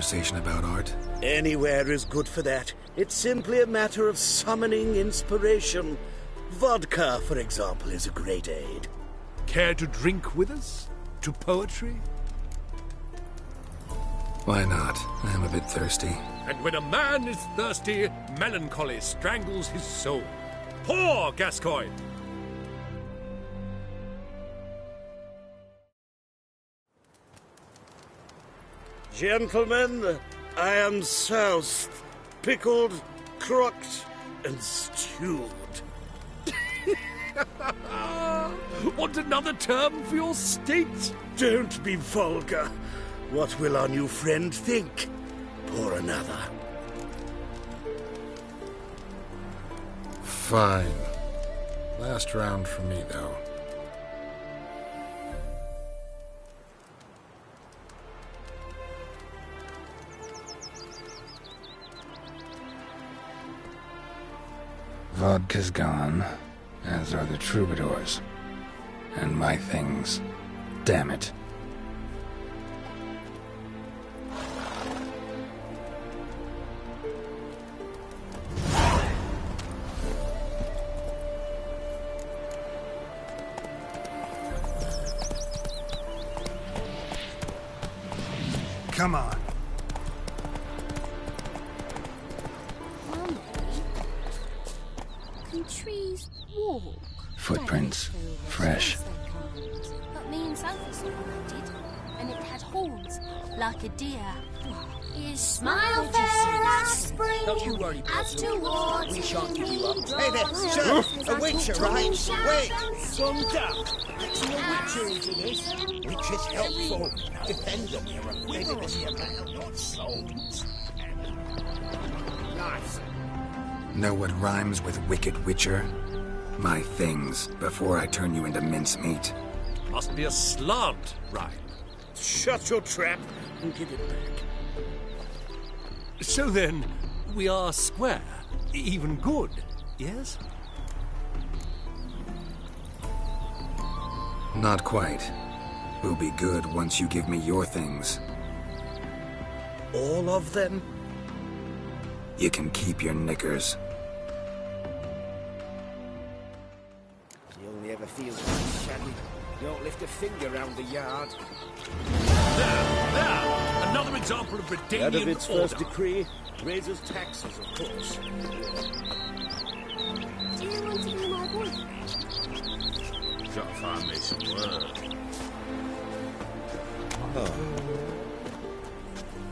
conversation about art? Anywhere is good for that. It's simply a matter of summoning inspiration. Vodka, for example, is a great aid. Care to drink with us? To poetry? Why not? I am a bit thirsty. And when a man is thirsty, melancholy strangles his soul. Pour, Gascoigne! Gentlemen, I am soused, pickled, crocked, and stewed. Want another term for your state? Don't be vulgar. What will our new friend think? Pour another. Fine. Last round for me, though. Vodka's gone, as are the troubadours. And my things. Damn it. Come on. Mummy, can trees walk? Footprints. Fresh. But me and Sophie did, and it had horns, like a deer. His smile fell like spring. Don't you worry, as towards we shan't give you up. Hey there, sir! A witcher, right? Wait! Calm down. Let's see a witcher into this. Witch is helpful. Defend them. You're afraid of this amount of souls. Nice. Know what rhymes with wicked witcher? My things, before I turn you into mincemeat. Must be a slant rhyme. Shut your trap and give it back. So then, we are square, even good, yes? Not quite. We'll be good once you give me your things. All of them? You can keep your knickers. You only ever feel shaggy. Don't lift a finger round the yard. There! Another example of Redanian Out of its first order. decree, raises taxes, of course. Do you want to be my boyfriend? Gotta find me some work.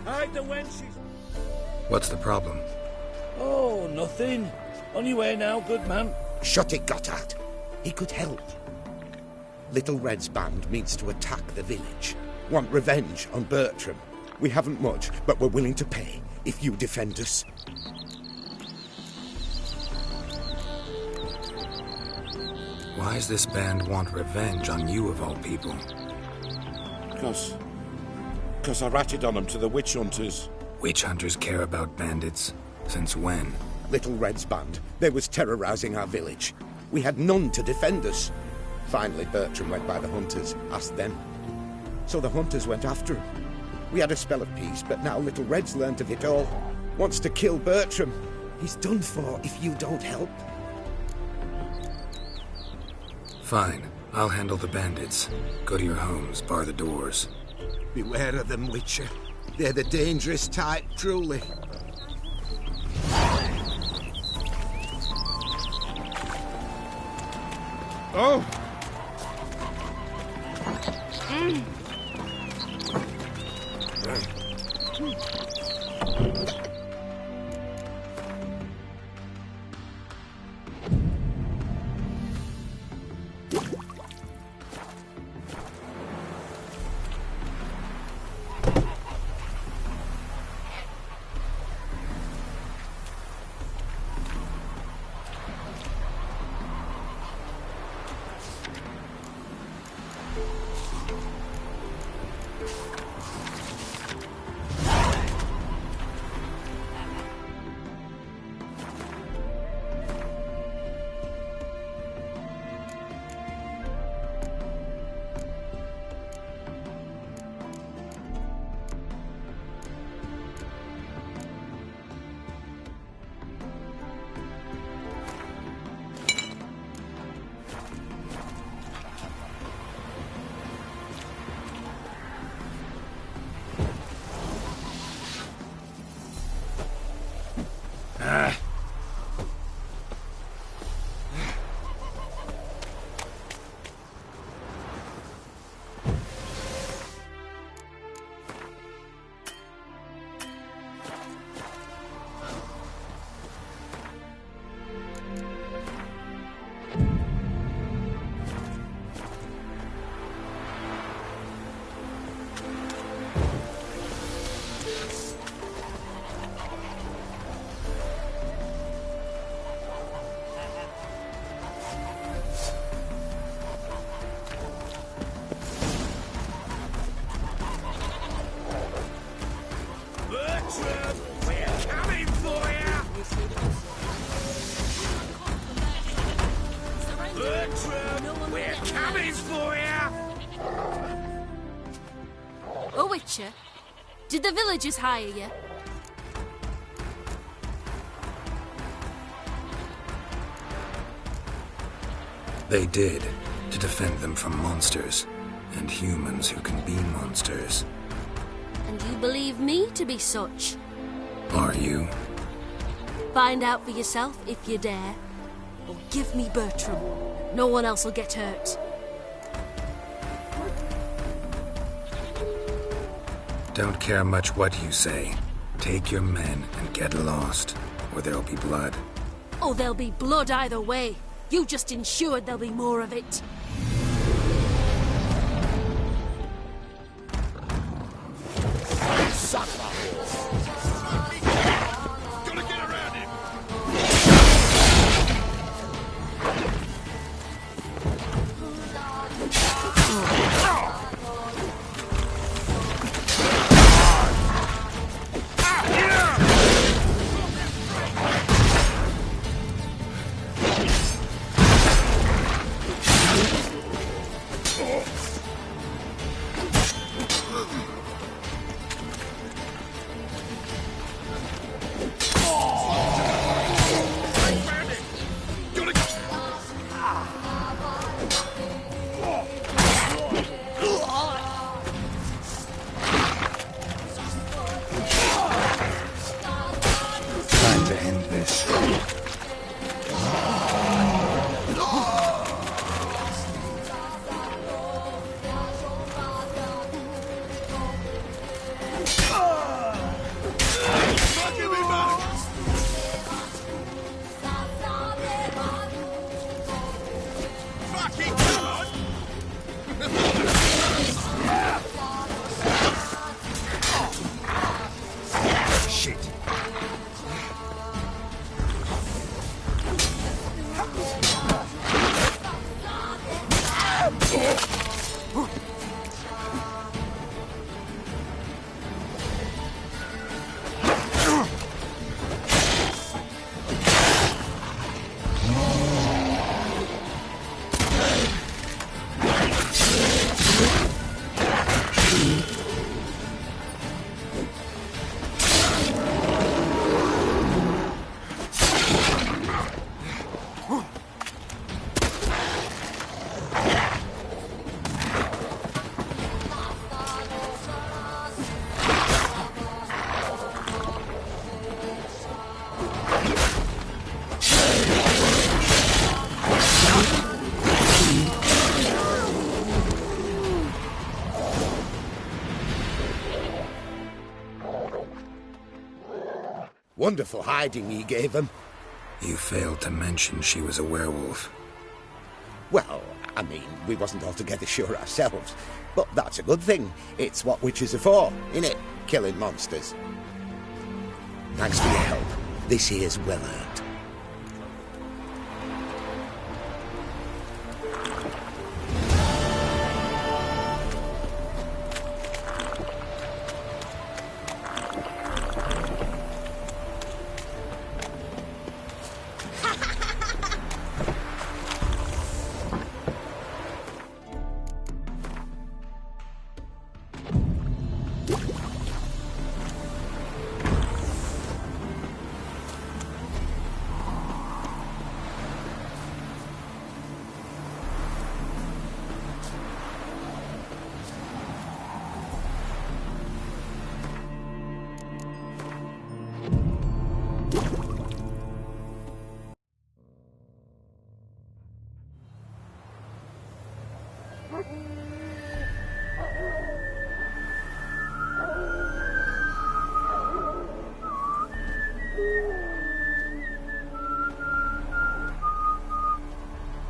Hide the wenches! What's the problem? Oh, nothing. On your way now, good man. Shut it, Gotthard. He could help. Little Red's band means to attack the village. Want revenge on Bertram. We haven't much, but we're willing to pay if you defend us. Why does this band want revenge on you of all people? Because I ratted on them to the witch hunters. Witch hunters care about bandits? Since when? Little Red's band. They was terrorizing our village. We had none to defend us. Finally, Bertram went by the hunters, asked them. So the hunters went after him. We had a spell of peace, but now Little Red's learnt of it all. Wants to kill Bertram. He's done for if you don't help. Fine. I'll handle the bandits. Go to your homes, bar the doors. Beware of them, Witcher. They're the dangerous type, truly. Oh! We're coming for you! Bertram, we're coming for you! Oh, Witcher, did the villagers hire you? They did, to defend them from monsters, and humans who can be monsters. And you believe me to be such? Are you? Find out for yourself if you dare. Or give me Bertram. No one else will get hurt. Don't care much what you say. Take your men and get lost, or there'll be blood. Oh, there'll be blood either way. You just ensured there'll be more of it. Gotta get around him! Time to end this. Fucking come on! Shit. Wonderful hiding you gave them. You failed to mention she was a werewolf. Well, I mean, we wasn't altogether sure ourselves. But that's a good thing. It's what witches are for, innit? Killing monsters. Thanks for your help. This here's well earned.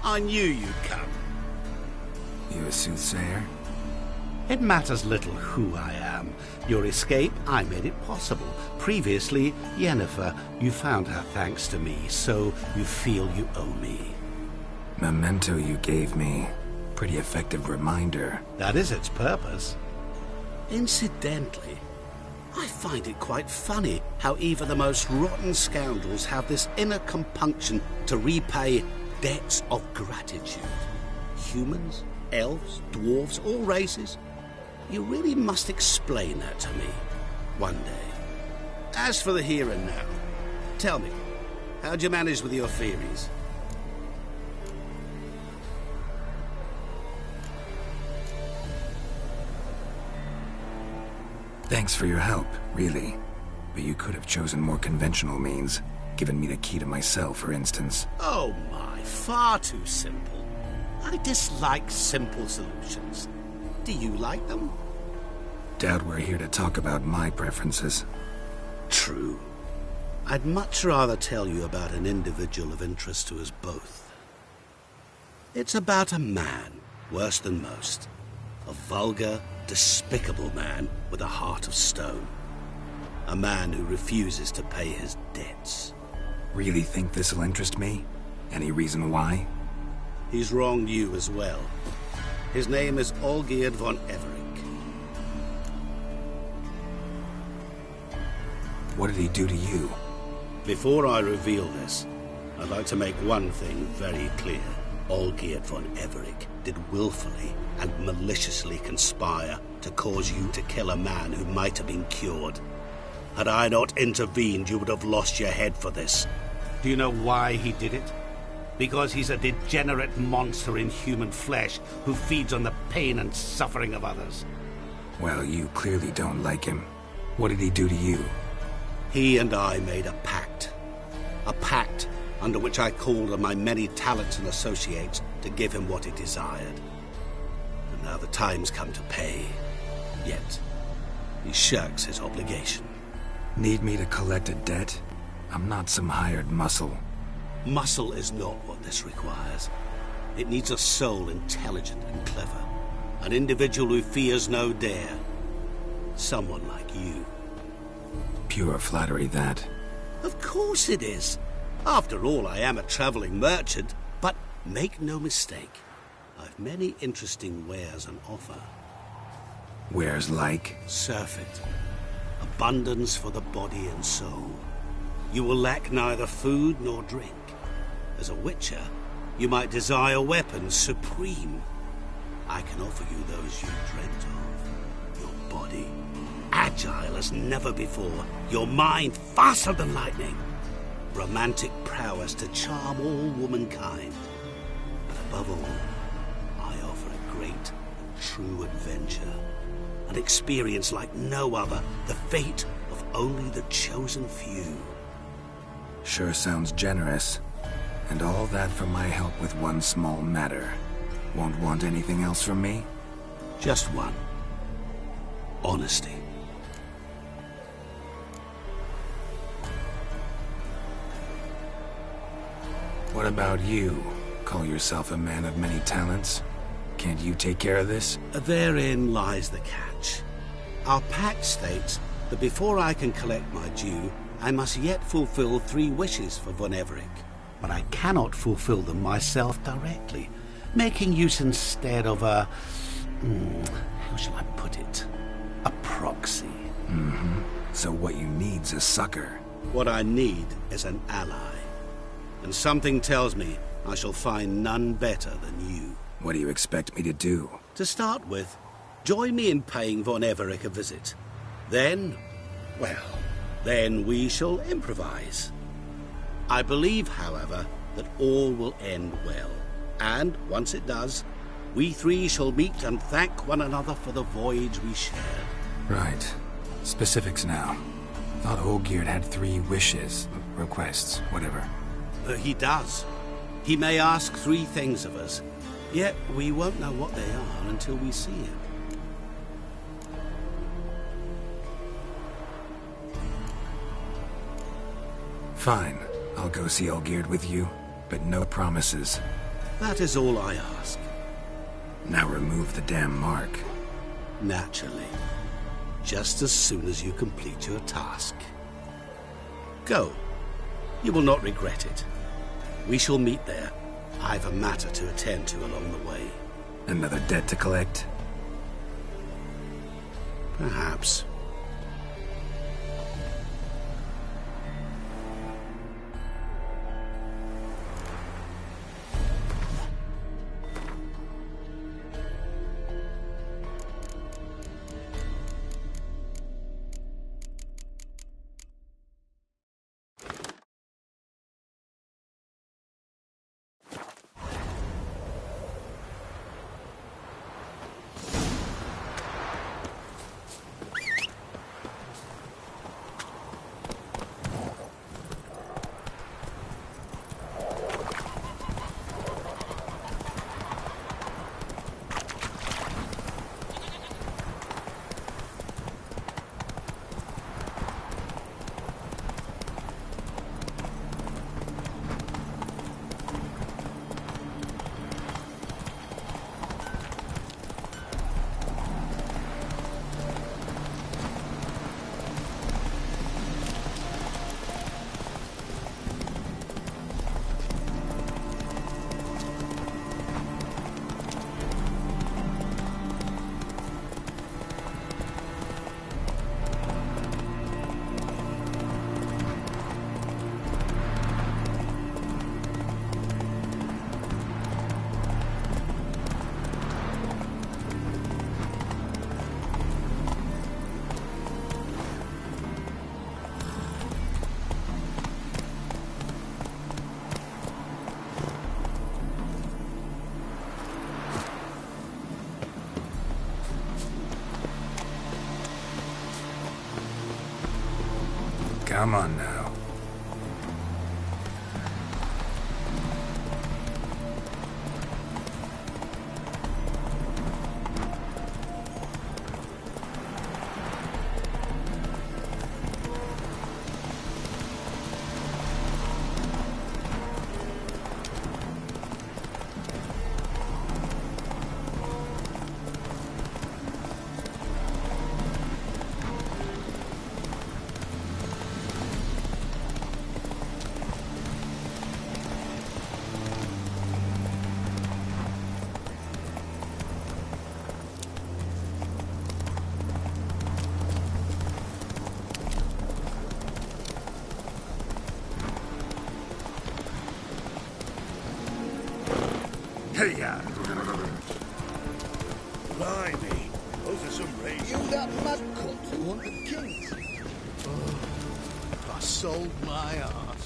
I knew you'd come. You a soothsayer? It matters little who I am. Your escape, I made it possible. Previously, Yennefer, you found her thanks to me, so you feel you owe me. Memento you gave me. Pretty effective reminder. That is its purpose. Incidentally, I find it quite funny how even the most rotten scoundrels have this inner compunction to repay debts of gratitude. Humans, elves, dwarves, all races. You really must explain that to me one day. As for the here and now, tell me, how'd you manage with your theories? Thanks for your help, really. But you could have chosen more conventional means. Given me the key to my cell, for instance. Oh my, far too simple. I dislike simple solutions. Do you like them? Doubt we're here to talk about my preferences. True. I'd much rather tell you about an individual of interest to us both. It's about a man, worse than most. A vulgar, despicable man with a heart of stone. A man who refuses to pay his debts. Really think this'll interest me? Any reason why? He's wronged you as well. His name is Olgierd von Everick. What did he do to you? Before I reveal this, I'd like to make one thing very clear. Olgierd von Everick did willfully and maliciously conspire to cause you to kill a man who might have been cured. Had I not intervened, you would have lost your head for this. Do you know why he did it? Because he's a degenerate monster in human flesh who feeds on the pain and suffering of others. Well, you clearly don't like him. What did he do to you? He and I made a pact. A pact under which I called on my many talents and associates to give him what he desired. And now the time's come to pay. Yet, he shirks his obligation. Need me to collect a debt? I'm not some hired muscle. Muscle is not what this requires. It needs a soul intelligent and clever. An individual who fears no dare. Someone like you. Pure flattery, that. Of course it is. After all, I am a traveling merchant. But make no mistake, I've many interesting wares on offer. Wares like? Surfeit. Abundance for the body and soul. You will lack neither food nor drink. As a witcher, you might desire weapons supreme. I can offer you those you dreamt of. Your body, agile as never before. Your mind, faster than lightning. Romantic prowess to charm all womankind. But above all, I offer a great and true adventure. An experience like no other. The fate of only the chosen few. Sure sounds generous. And all that for my help with one small matter. Won't want anything else from me? Just one. Honesty. What about you? Call yourself a man of many talents? Can't you take care of this? Therein lies the catch. Our pact states that before I can collect my due, I must yet fulfill 3 wishes for von Everick. But I cannot fulfill them myself directly, making use instead of a... how shall I put it? A proxy. So what you need's a sucker. What I need is an ally. And something tells me I shall find none better than you. What do you expect me to do? To start with, join me in paying von Everick a visit. Then, well, then we shall improvise. I believe, however, that all will end well. And, once it does, we 3 shall meet and thank one another for the voyage we shared. Right. Specifics now. Thought Olgierd had 3 wishes, requests, whatever. He does. He may ask 3 things of us, yet we won't know what they are until we see him. Fine. I'll go see Olgierd with you, but no promises. That is all I ask. Now remove the damn mark. Naturally. Just as soon as you complete your task. Go. You will not regret it. We shall meet there. I've a matter to attend to along the way. Another debt to collect? Perhaps. Come on now. Hey-ya! Blimey, those are some razors. You that mad cunt who hunted kings. Oh, I sold my heart.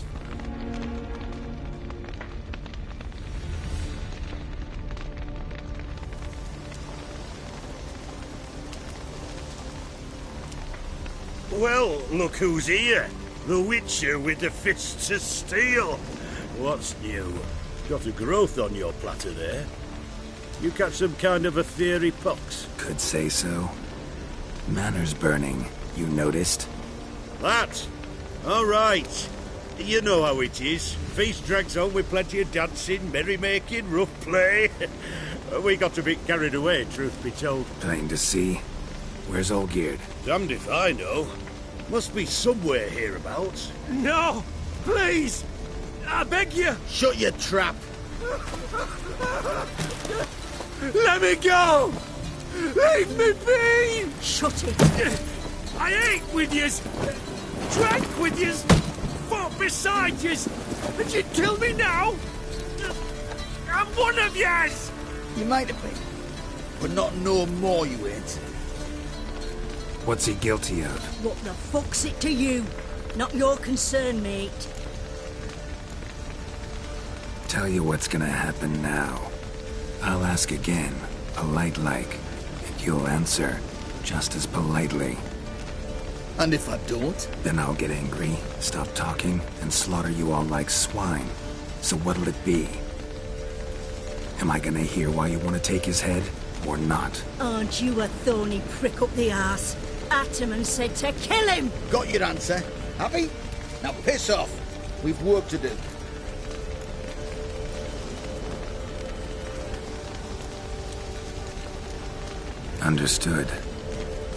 Well, look who's here. The Witcher with the fists of steel. What's new? Got a growth on your platter there. You catch some kind of a theory, Pox? Could say so. Manor's burning. You noticed? That? All right. You know how it is. Feast drags on with plenty of dancing, merrymaking, rough play. We got a bit carried away, truth be told. Plain to see. Where's Olgierd? Damned if I know. Must be somewhere hereabouts. No! Please! I beg you! Shut your trap. Let me go! Leave me be! Shut it. I ate with yous, drank with yous, fought beside yous, and you'd kill me now? I'm one of yous! You might have been, but not no more you ain't. What's he guilty of? What the fuck's it to you? Not your concern, mate. Tell you what's gonna happen now. I'll ask again, polite like, and you'll answer just as politely. And if I don't? Then I'll get angry, stop talking, and slaughter you all like swine. So what'll it be? Am I gonna hear why you want to take his head, or not? Aren't you a thorny prick up the arse? Ataman said to kill him! Got your answer, happy? Now piss off. We've work to do. Understood.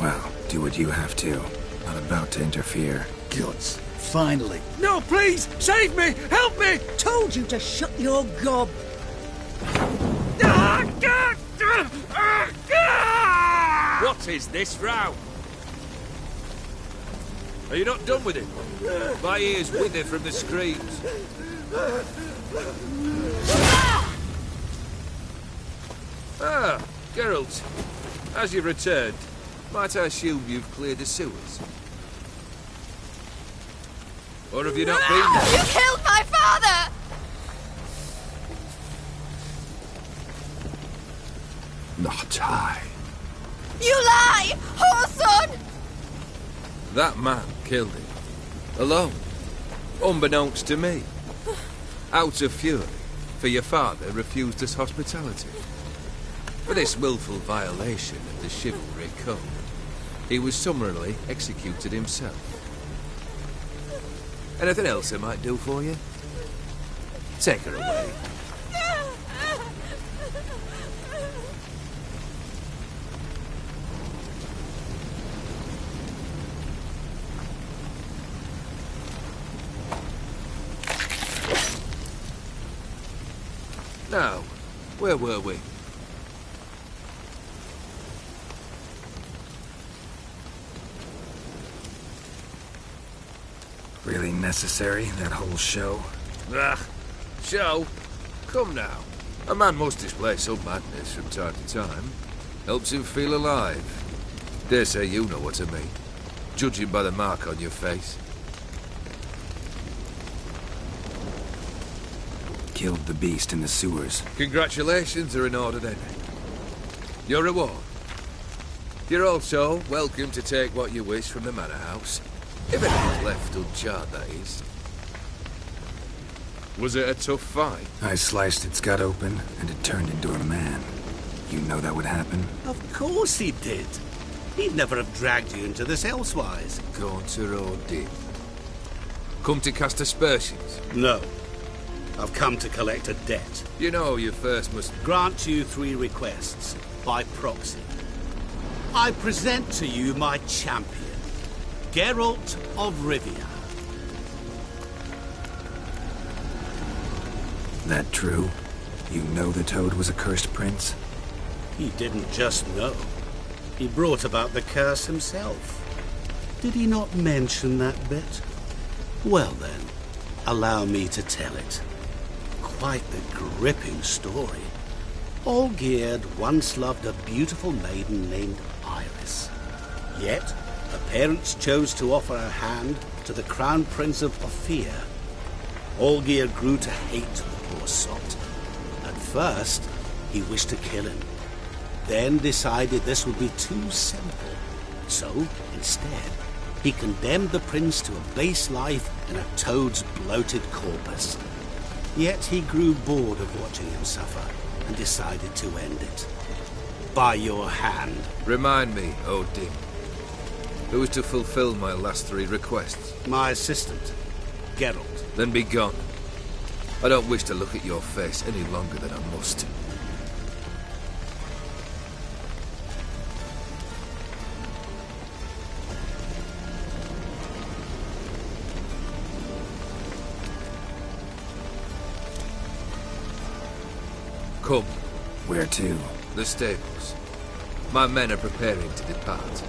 Well, do what you have to. Not about to interfere. Guts. Finally. No, please! Save me! Help me! Told you to shut your gob. What is this row? Are you not done with it? My ears wither from the screams. Ah, Geralt. As you've returned, might I assume you've cleared the sewers? Or have you not been there? You killed my father! Not I. You lie! Whoreson! That man killed him. Alone. Unbeknownst to me. Out of fury, for your father refused us hospitality. For this willful violation of the chivalry code, he was summarily executed himself. Anything else I might do for you? Take her away. Now, where were we? Really necessary, that whole show? Ah, show? Come now. A man must display some madness from time to time. Helps him feel alive. Dare say you know what I mean. Judging by the mark on your face. Killed the beast in the sewers. Congratulations are in order then. Your reward. You're also welcome to take what you wish from the manor house. If it was left uncharred, that is. Was it a tough fight? I sliced its gut open, and it turned into a man. You know that would happen? Of course he did. He'd never have dragged you into this elsewise. Gaunter or did? Come to cast aspersions? No. I've come to collect a debt. You know you first must... Grant you 3 requests, by proxy. I present to you my champion, Geralt of Rivia. That true? You know the Toad was a cursed prince? He didn't just know. He brought about the curse himself. Did he not mention that bit? Well then, allow me to tell it. Quite the gripping story. Olgierd once loved a beautiful maiden named Iris. Yet, her parents chose to offer her hand to the Crown Prince of Ophir. Olgierd grew to hate the poor sot. At first, he wished to kill him. Then decided this would be too simple. So, instead, he condemned the prince to a base life in a toad's bloated corpus. Yet he grew bored of watching him suffer and decided to end it. By your hand. Remind me, Odin. Who is to fulfill my last 3 requests? My assistant, Geralt. Then be gone. I don't wish to look at your face any longer than I must. Come. Where to? The stables. My men are preparing to depart.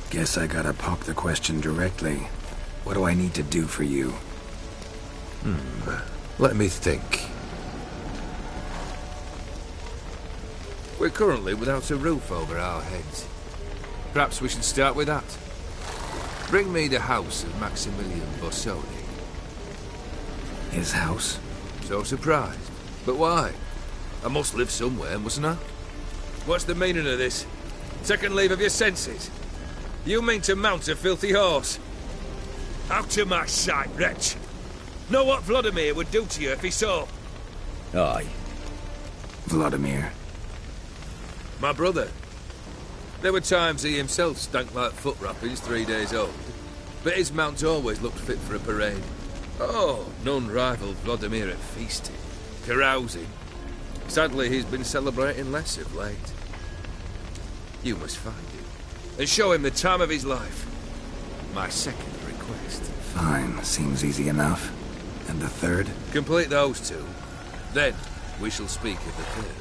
Guess I gotta pop the question directly. What do I need to do for you? Let me think. We're currently without a roof over our heads. Perhaps we should start with that. Bring me the house of Maximilian Bossoni. His house? So surprised. But why? I must live somewhere, mustn't I? What's the meaning of this? Second leave of your senses? You mean to mount a filthy horse? Out of my sight, wretch! Know what Vladimir would do to you if he saw? Aye. Vladimir. My brother. There were times he himself stank like foot wrappings 3 days old, but his mount always looked fit for a parade. Oh, none rivaled Vladimir at feasting, carousing. Sadly, he's been celebrating less of late. You must find him, and show him the time of his life. My second request. Fine, seems easy enough. And the third? Complete those 2. Then, we shall speak of the third.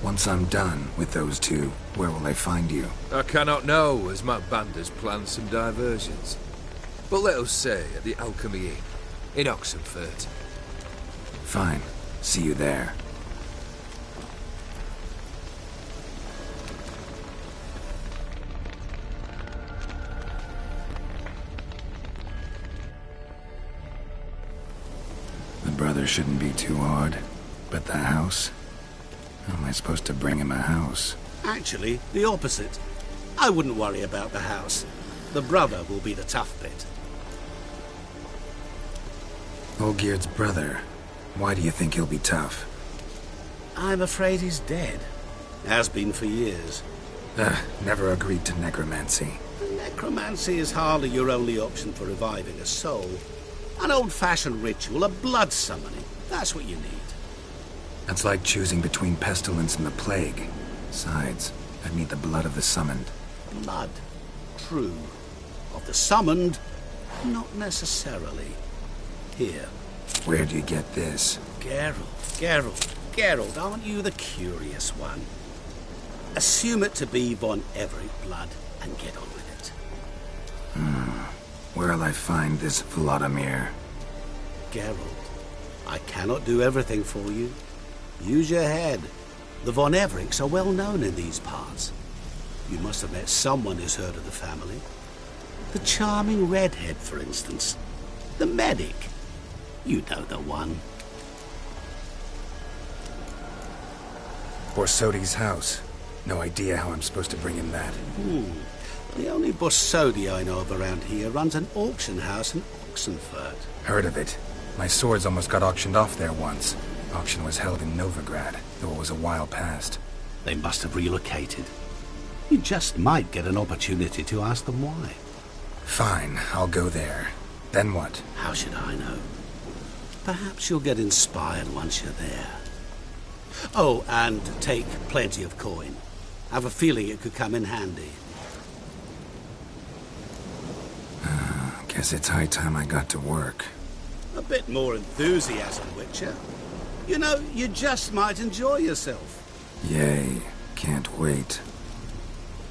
Once I'm done with those 2, where will I find you? I cannot know, as my band has planned some diversions. But let us say at the Alchemy Inn, in Oxenfurt. Fine. See you there. The brother shouldn't be too hard. But the house? How am I supposed to bring him a house? Actually, the opposite. I wouldn't worry about the house. The brother will be the tough bit. Olgierd's brother. Why do you think he'll be tough? I'm afraid he's dead. Has been for years. Never agreed to necromancy. Necromancy is hardly your only option for reviving a soul. An old-fashioned ritual, a blood summoning. That's what you need. That's like choosing between pestilence and the plague. Besides, I'd need the blood of the summoned. Blood. True. Of the summoned, not necessarily. Here. Where'd you get this? Geralt, aren't you the curious one? Assume it to be von Everett blood and get on with it. Where'll I find this Vladimir? Geralt, I cannot do everything for you. Use your head. The von Evericks are well known in these parts. You must have met someone who's heard of the family. The charming redhead, for instance. The medic. You know the one. Borsodi's house. No idea how I'm supposed to bring him that. The only Borsodi I know of around here runs an auction house in Oxenfurt. Heard of it. My swords almost got auctioned off there once. Auction was held in Novigrad, though it was a while past. They must have relocated. You just might get an opportunity to ask them why. Fine, I'll go there. Then what? How should I know? Perhaps you'll get inspired once you're there. Oh, and take plenty of coin. I have a feeling it could come in handy. Guess it's high time I got to work. A bit more enthusiasm, Witcher. You know, you just might enjoy yourself. Yay. Can't wait.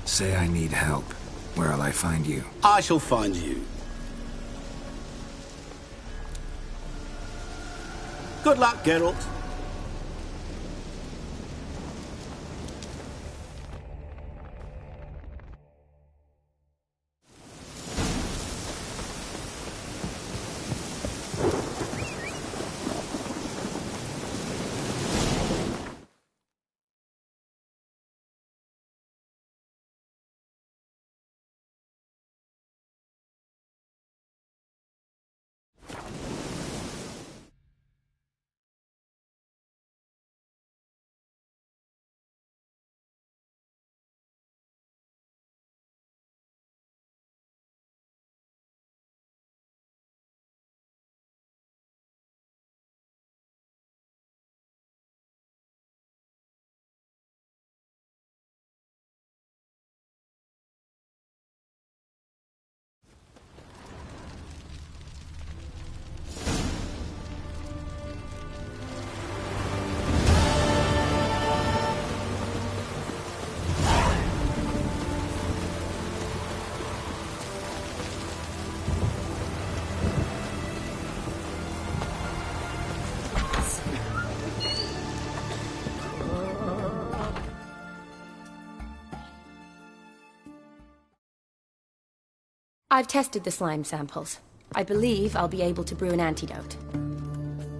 Say I need help. Where'll I find you? I shall find you. Good luck, Geralt. I've tested the slime samples. I believe I'll be able to brew an antidote.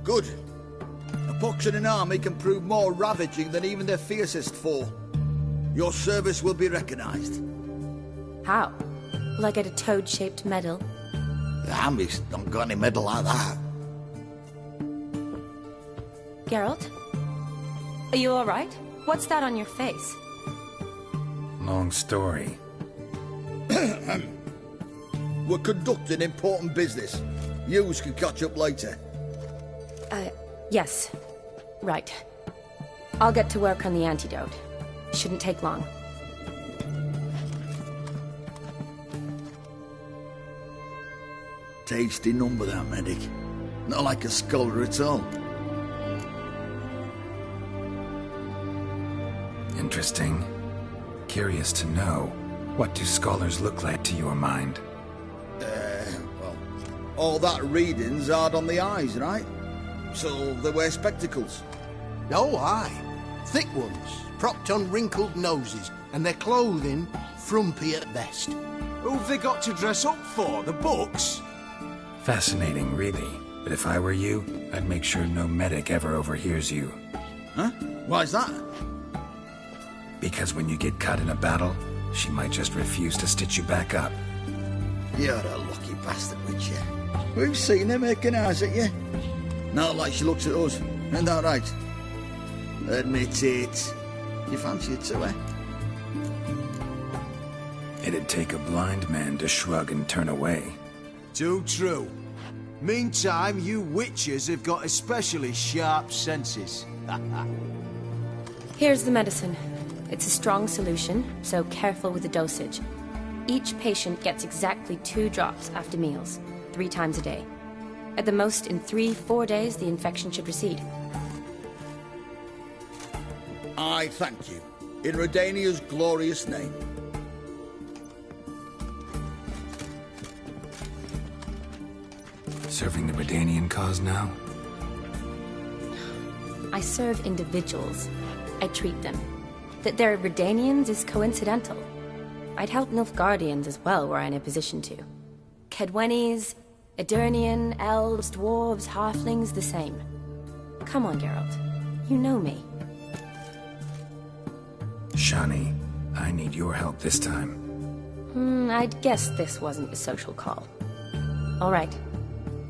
Good. A pox in an army can prove more ravaging than even their fiercest foe. Your service will be recognized. How? Will I get a toad-shaped medal? The army's don't got any medal like that. Geralt? Are you alright? What's that on your face? Long story. We're conducting important business. Yous can catch up later. Yes. Right. I'll get to work on the antidote. Shouldn't take long. Tasty number, that medic. Not like a scholar at all. Interesting. Curious to know, what do scholars look like to your mind? Well, all that reading's hard on the eyes, right? So they wear spectacles. Oh, aye. Thick ones, propped on wrinkled noses, and their clothing frumpy at best. Who've they got to dress up for? The books? Fascinating, really. But if I were you, I'd make sure no medic ever overhears you. Huh? Why's that? Because when you get caught in a battle, she might just refuse to stitch you back up. You're a lucky bastard, Witcher. We've seen her making eyes at you. Not like she looks at us. Ain't that right? Admit it. You fancy it too, eh? It'd take a blind man to shrug and turn away. Too true. Meantime, you witches have got especially sharp senses. Here's the medicine. It's a strong solution, so careful with the dosage. Each patient gets exactly 2 drops after meals, 3 times a day. At the most, in 3-4 days, the infection should recede. I thank you. In Redania's glorious name. Serving the Redanian cause now? I serve individuals. I treat them. That they're Redanians is coincidental. I'd help Nilfgaardians as well were I in a position to. Kedwennies, Edirnian, elves, dwarves, halflings, the same. Come on, Geralt. You know me. Shani, I need your help this time. I'd guess this wasn't a social call. All right.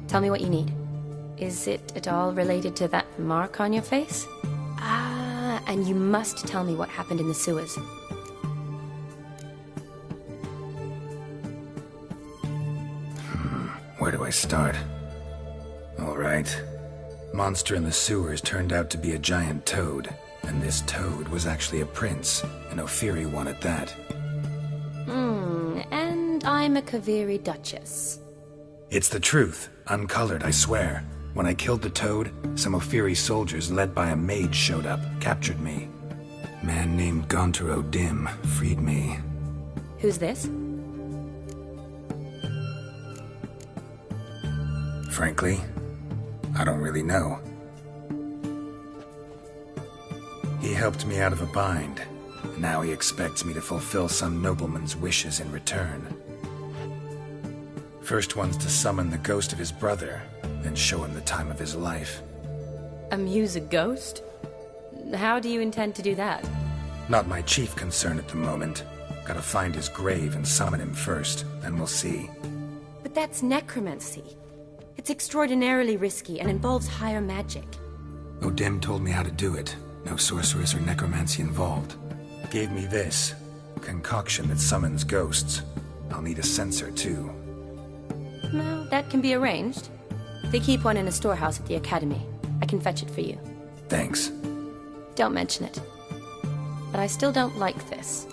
Tell me what you need. Is it at all related to that mark on your face? Ah, and you must tell me what happened in the sewers. Where do I start? All right. Monster in the sewers turned out to be a giant toad, and this toad was actually a prince, an Ophiri one at that. And I'm a Kaviri duchess. It's the truth, uncolored, I swear. When I killed the toad, some Ophiri soldiers led by a mage showed up, captured me. Man named Gontaro Dim freed me. Who's this? Frankly, I don't really know. He helped me out of a bind. Now he expects me to fulfill some nobleman's wishes in return. First one's to summon the ghost of his brother, then show him the time of his life. Amuse a ghost? How do you intend to do that? Not my chief concern at the moment. Gotta find his grave and summon him first, then we'll see. But that's necromancy. It's extraordinarily risky and involves higher magic. Odim told me how to do it. No sorceress or necromancy involved. Gave me this concoction that summons ghosts. I'll need a censer too. Well, that can be arranged. They keep one in a storehouse at the academy. I can fetch it for you. Thanks. Don't mention it. But I still don't like this.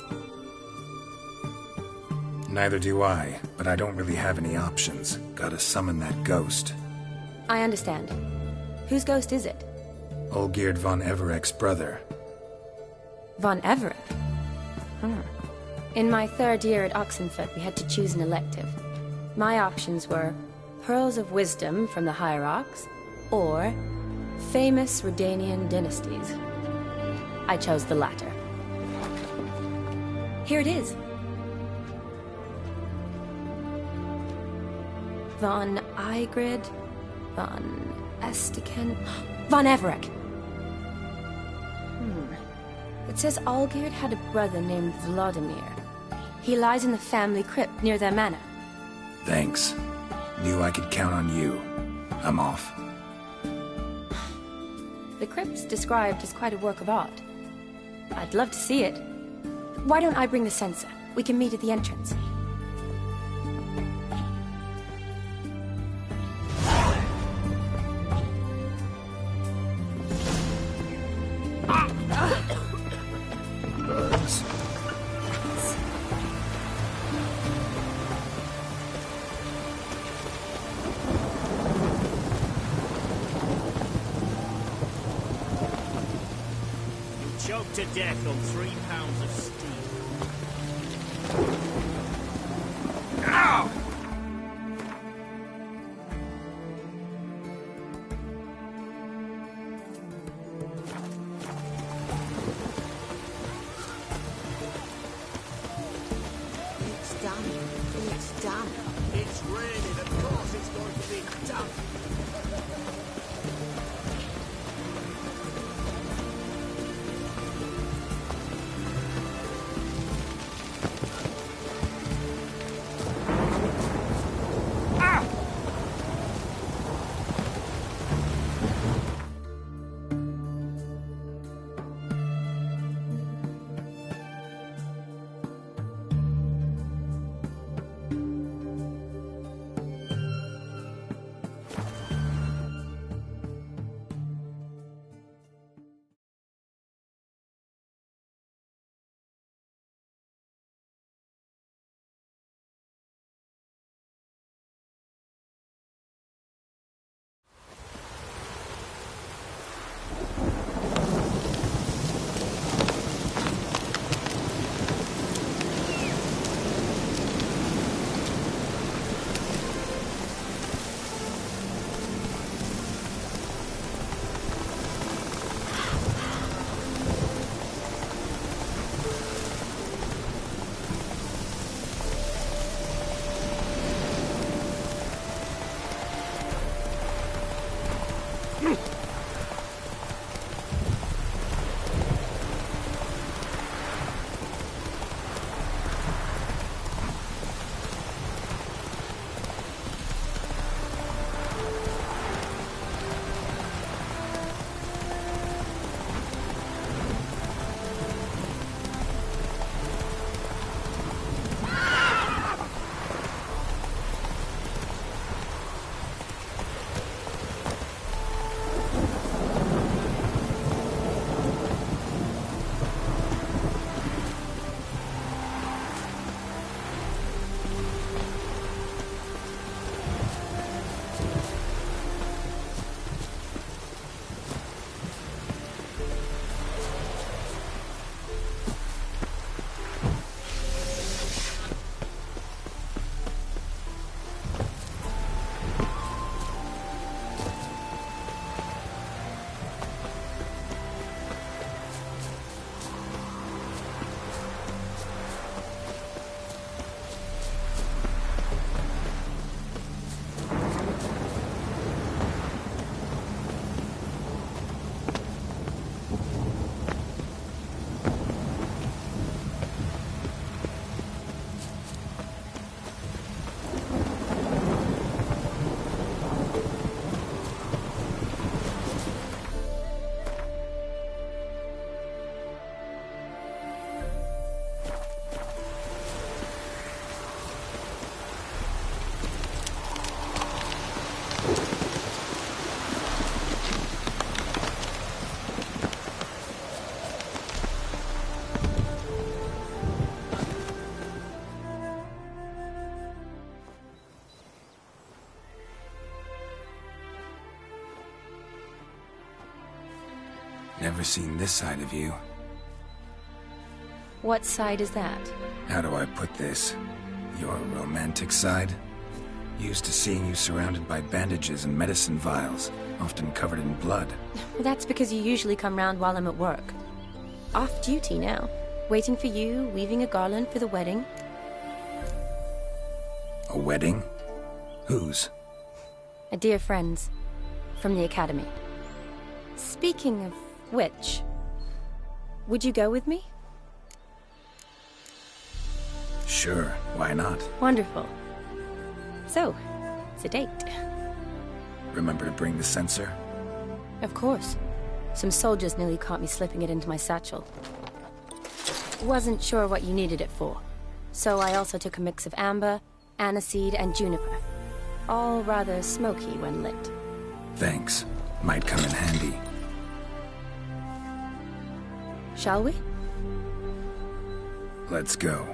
Neither do I, but I don't really have any options. Gotta summon that ghost. I understand. Whose ghost is it? Olgierd von Everek's brother. Von Everek? In my third year at Oxenford, we had to choose an elective. My options were Pearls of Wisdom from the Hierarchs, or Famous Redanian Dynasties. I chose the latter. Here it is. Von Igrid, Von Estiken, Von Everek. It says Olgierd had a brother named Vladimir. He lies in the family crypt near their manor. Thanks. Knew I could count on you. I'm off. The crypt's described as quite a work of art. I'd love to see it. Why don't I bring the censer? We can meet at the entrance. Birds. Choked to death on 3 pounds of steel. Ow! It's done. It's done. It's raining. Of course it's going to be done. Never seen this side of you. What side is that? How do I put this? Your romantic side? Used to seeing you surrounded by bandages and medicine vials, often covered in blood. Well, that's because you usually come round while I'm at work. Off duty now. Waiting for you, weaving a garland for the wedding. A wedding? Whose? A dear friend's. From the academy. Speaking of which, would you go with me? Sure, why not? Wonderful. So, it's a date. Remember to bring the censer? Of course. Some soldiers nearly caught me slipping it into my satchel. Wasn't sure what you needed it for, so I also took a mix of amber, aniseed, and juniper. All rather smoky when lit. Thanks. Might come in handy. Shall we? Let's go.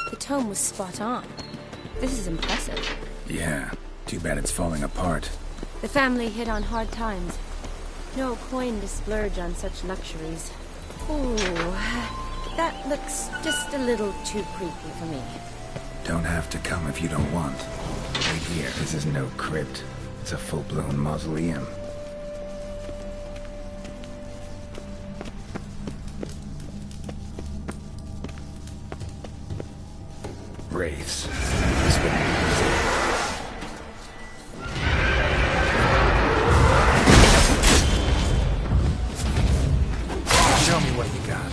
The tome was spot on. This is impressive. Yeah, too bad it's falling apart. The family hit on hard times. No coin to splurge on such luxuries. Ooh, that looks just a little too creepy for me. Don't have to come if you don't want. Wait here, this is no crypt. It's a full-blown mausoleum. Wraiths. This wouldn't be easy. Show me what you got.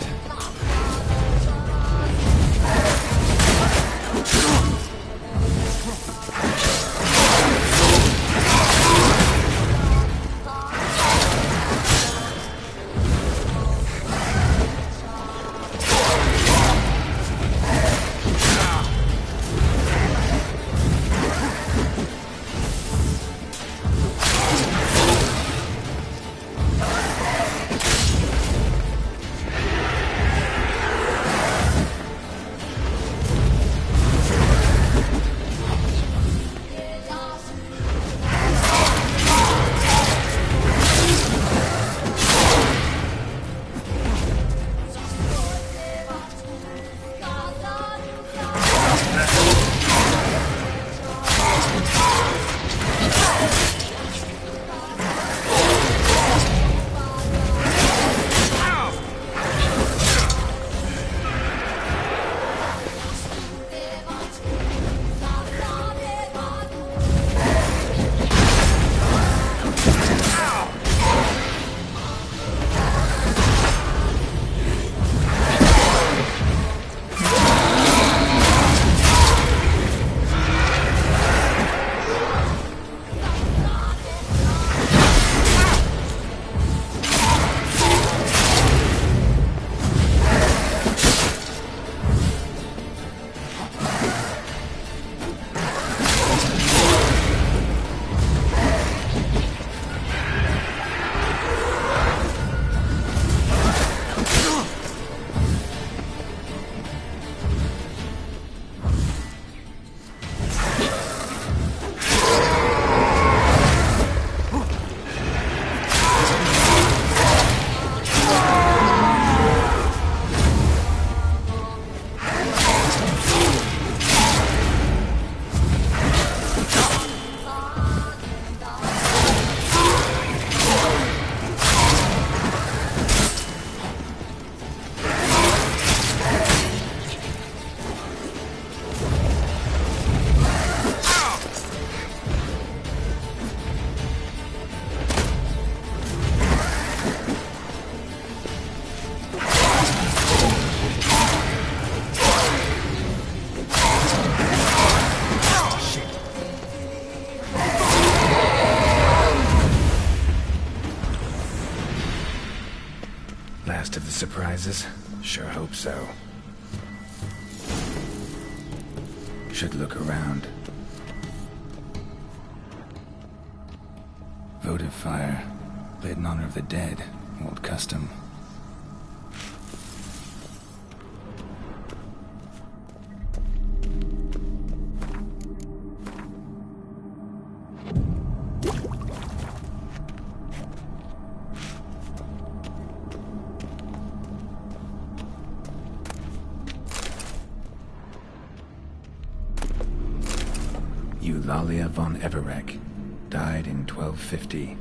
Last of the surprises? Sure hope so. Should look around. Votive fire. Lit in honor of the dead. Old custom. Eulalia von Everek, died in 1250.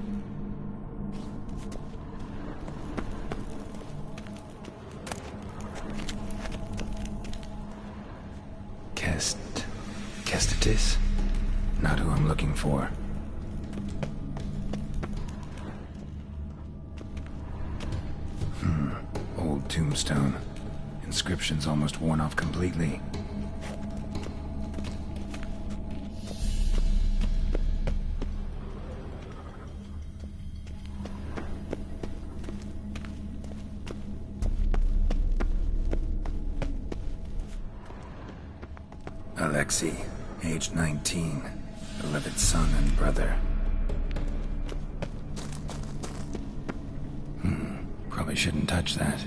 Kestatis? Not who I'm looking for. Old tombstone. Inscription's almost worn off completely. Alexei, age 19, beloved son and brother. Probably shouldn't touch that.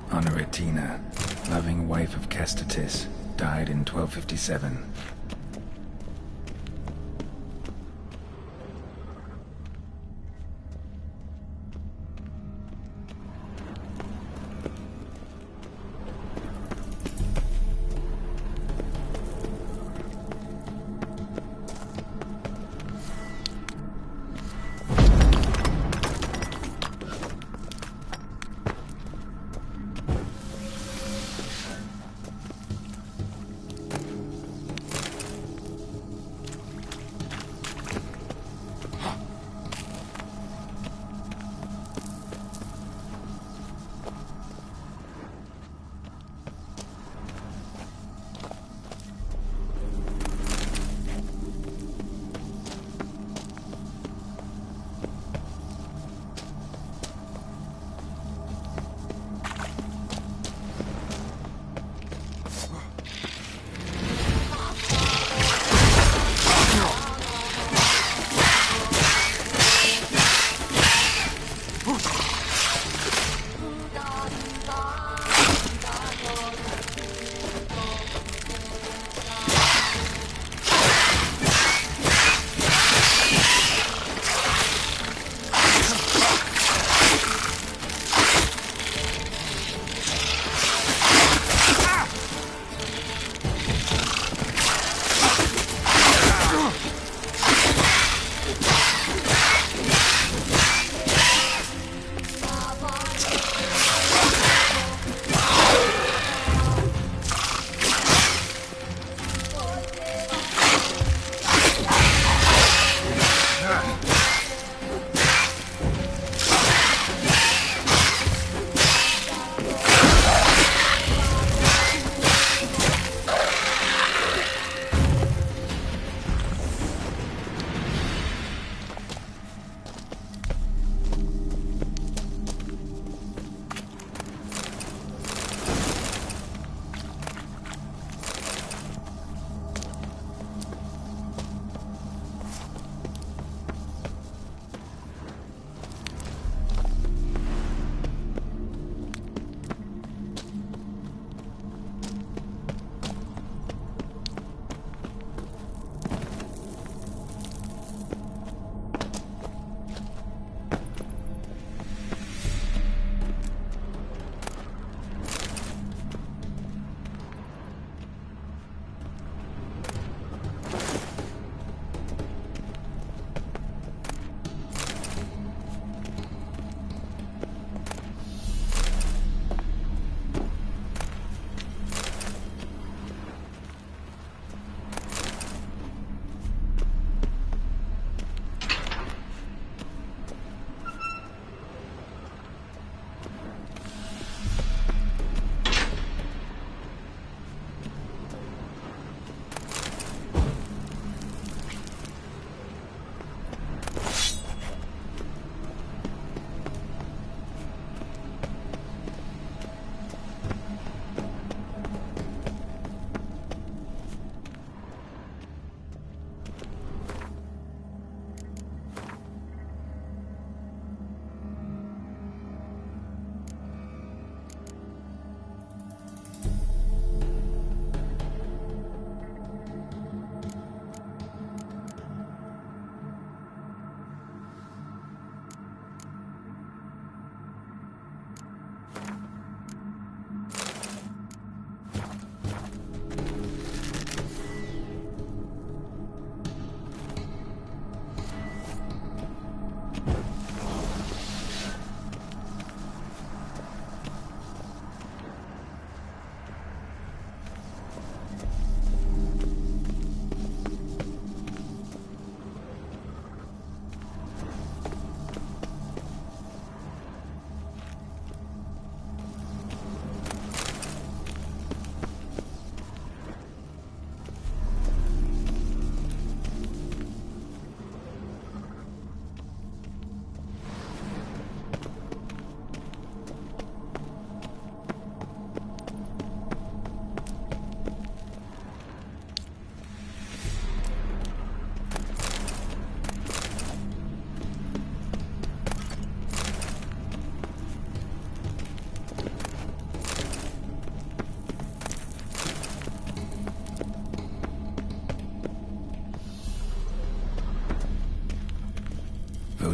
Honoratina, loving wife of Kestatis, died in 1257.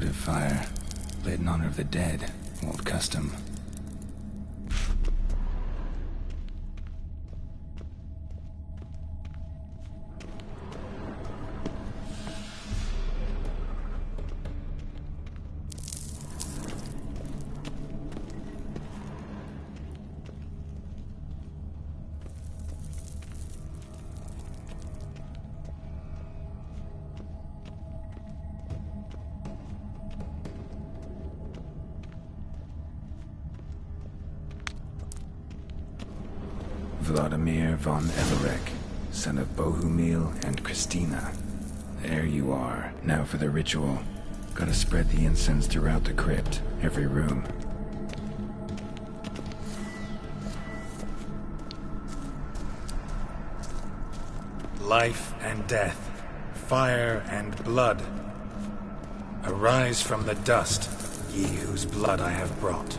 votive fire. Lit in honor of the dead. Old custom. Vladimir von Everek, son of Bohumil and Christina. There you are. Now for the ritual. Gotta spread the incense throughout the crypt, every room. Life and death, fire and blood. Arise from the dust, ye whose blood I have brought.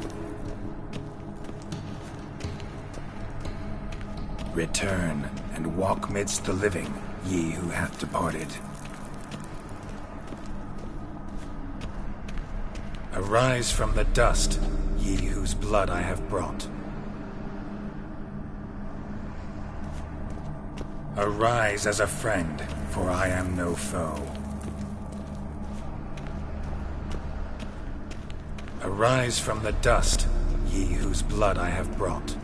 Return, and walk midst the living, ye who hath departed. Arise from the dust, ye whose blood I have brought. Arise as a friend, for I am no foe. Arise from the dust, ye whose blood I have brought.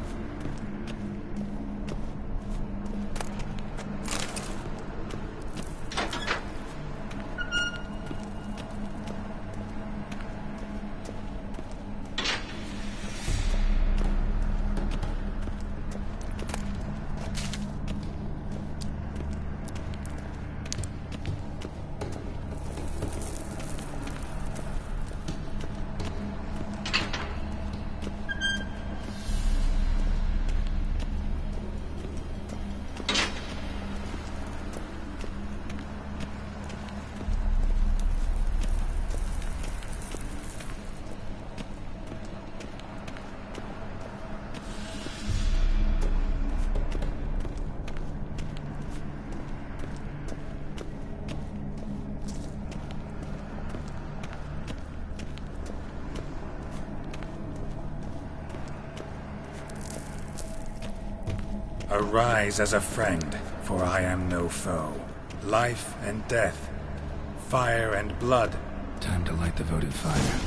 Arise as a friend, for I am no foe. Life and death, fire and blood. Time to light the votive fire.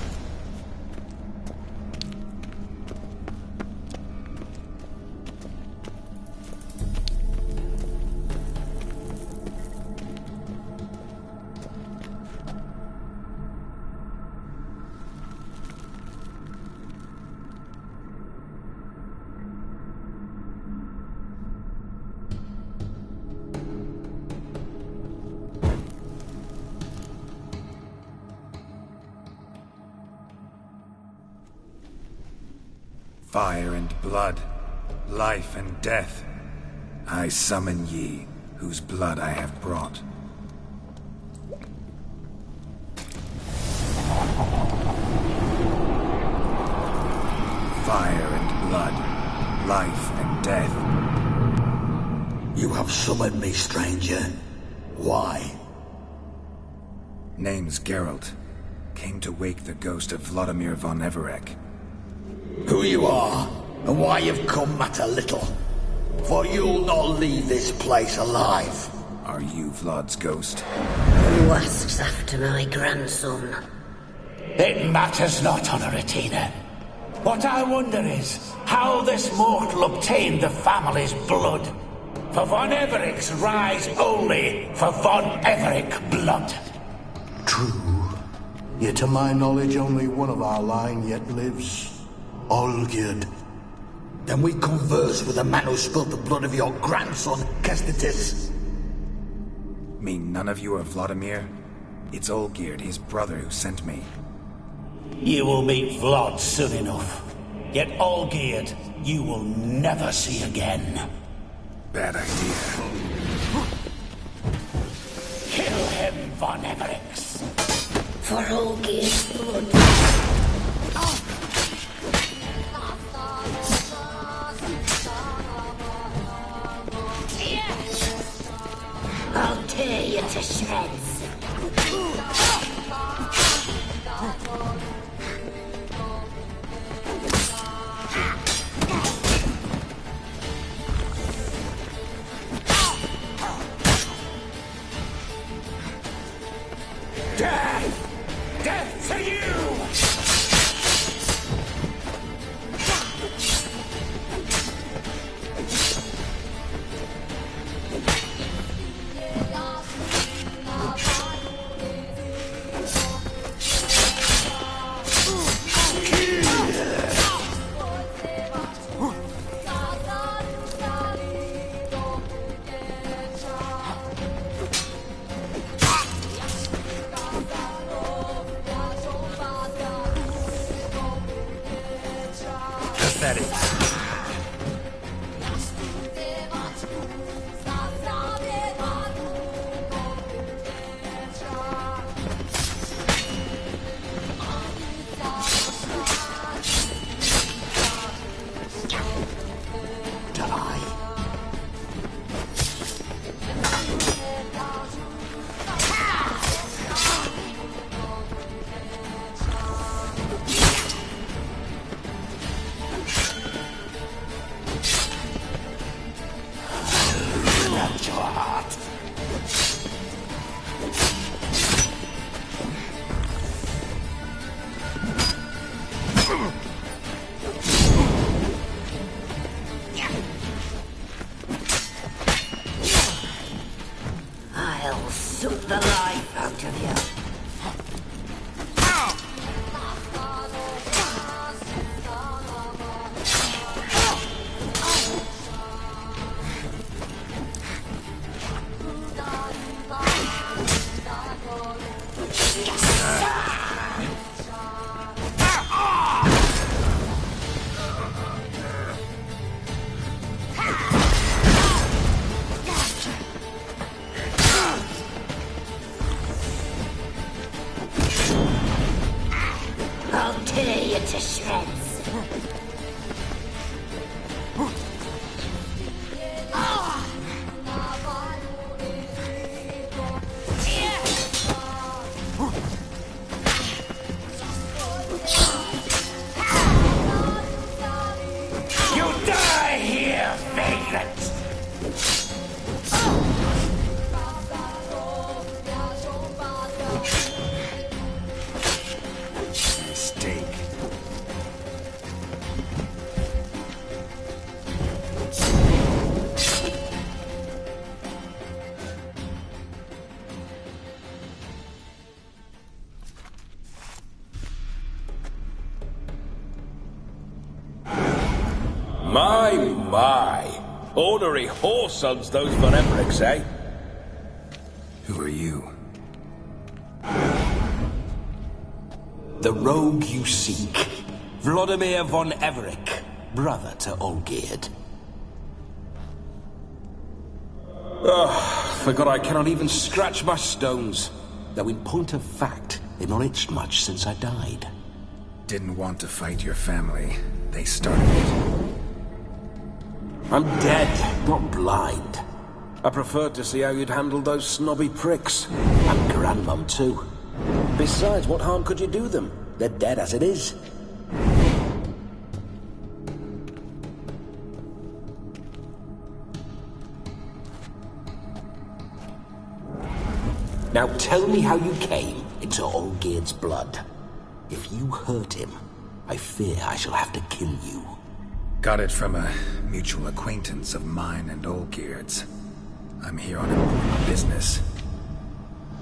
Fire and blood, life and death, I summon ye, whose blood I have brought. Fire and blood, life and death. You have summoned me, stranger. Why? Name's Geralt. Came to wake the ghost of Vladimir von Everek. Who you are, and why you've come matter little. For you'll not leave this place alive. Are you Vlad's ghost? Who asks after my grandson? It matters not, Honoratina. What I wonder is how this mortal obtained the family's blood. For von Everek's rise only for von Everek blood. True. Yet to my knowledge only one of our line yet lives. Olgierd. Then we converse with the man who spilled the blood of your grandson, Kestitis. Mean none of you are Vladimir? It's Olgierd, his brother, who sent me. You will meet Vlad soon enough. Yet Olgierd, you will never see again. Bad idea. Kill him, von Evereks. For Olgierd's blood. I'll tear you to shreds. aesthetics. I'll suck the life out of you. I'll tear you to shreds. You die here, vagrant! Steak. My. Ornery whoresons, those Von eh? Who are you? The rogue you seek. Vladimir von Everec, brother to Olgierd. Forgot I cannot even scratch my stones. Though in point of fact, they've not itched much since I died. Didn't want to fight your family. They started it. I'm dead, not blind. I preferred to see how you'd handle those snobby pricks. And Grandmum, too. Besides, what harm could you do them? They're dead as it is. Now tell me how you came into Olgierd's blood. If you hurt him, I fear I shall have to kill you. Got it from a mutual acquaintance of mine and Olgierd's. I'm here on important business.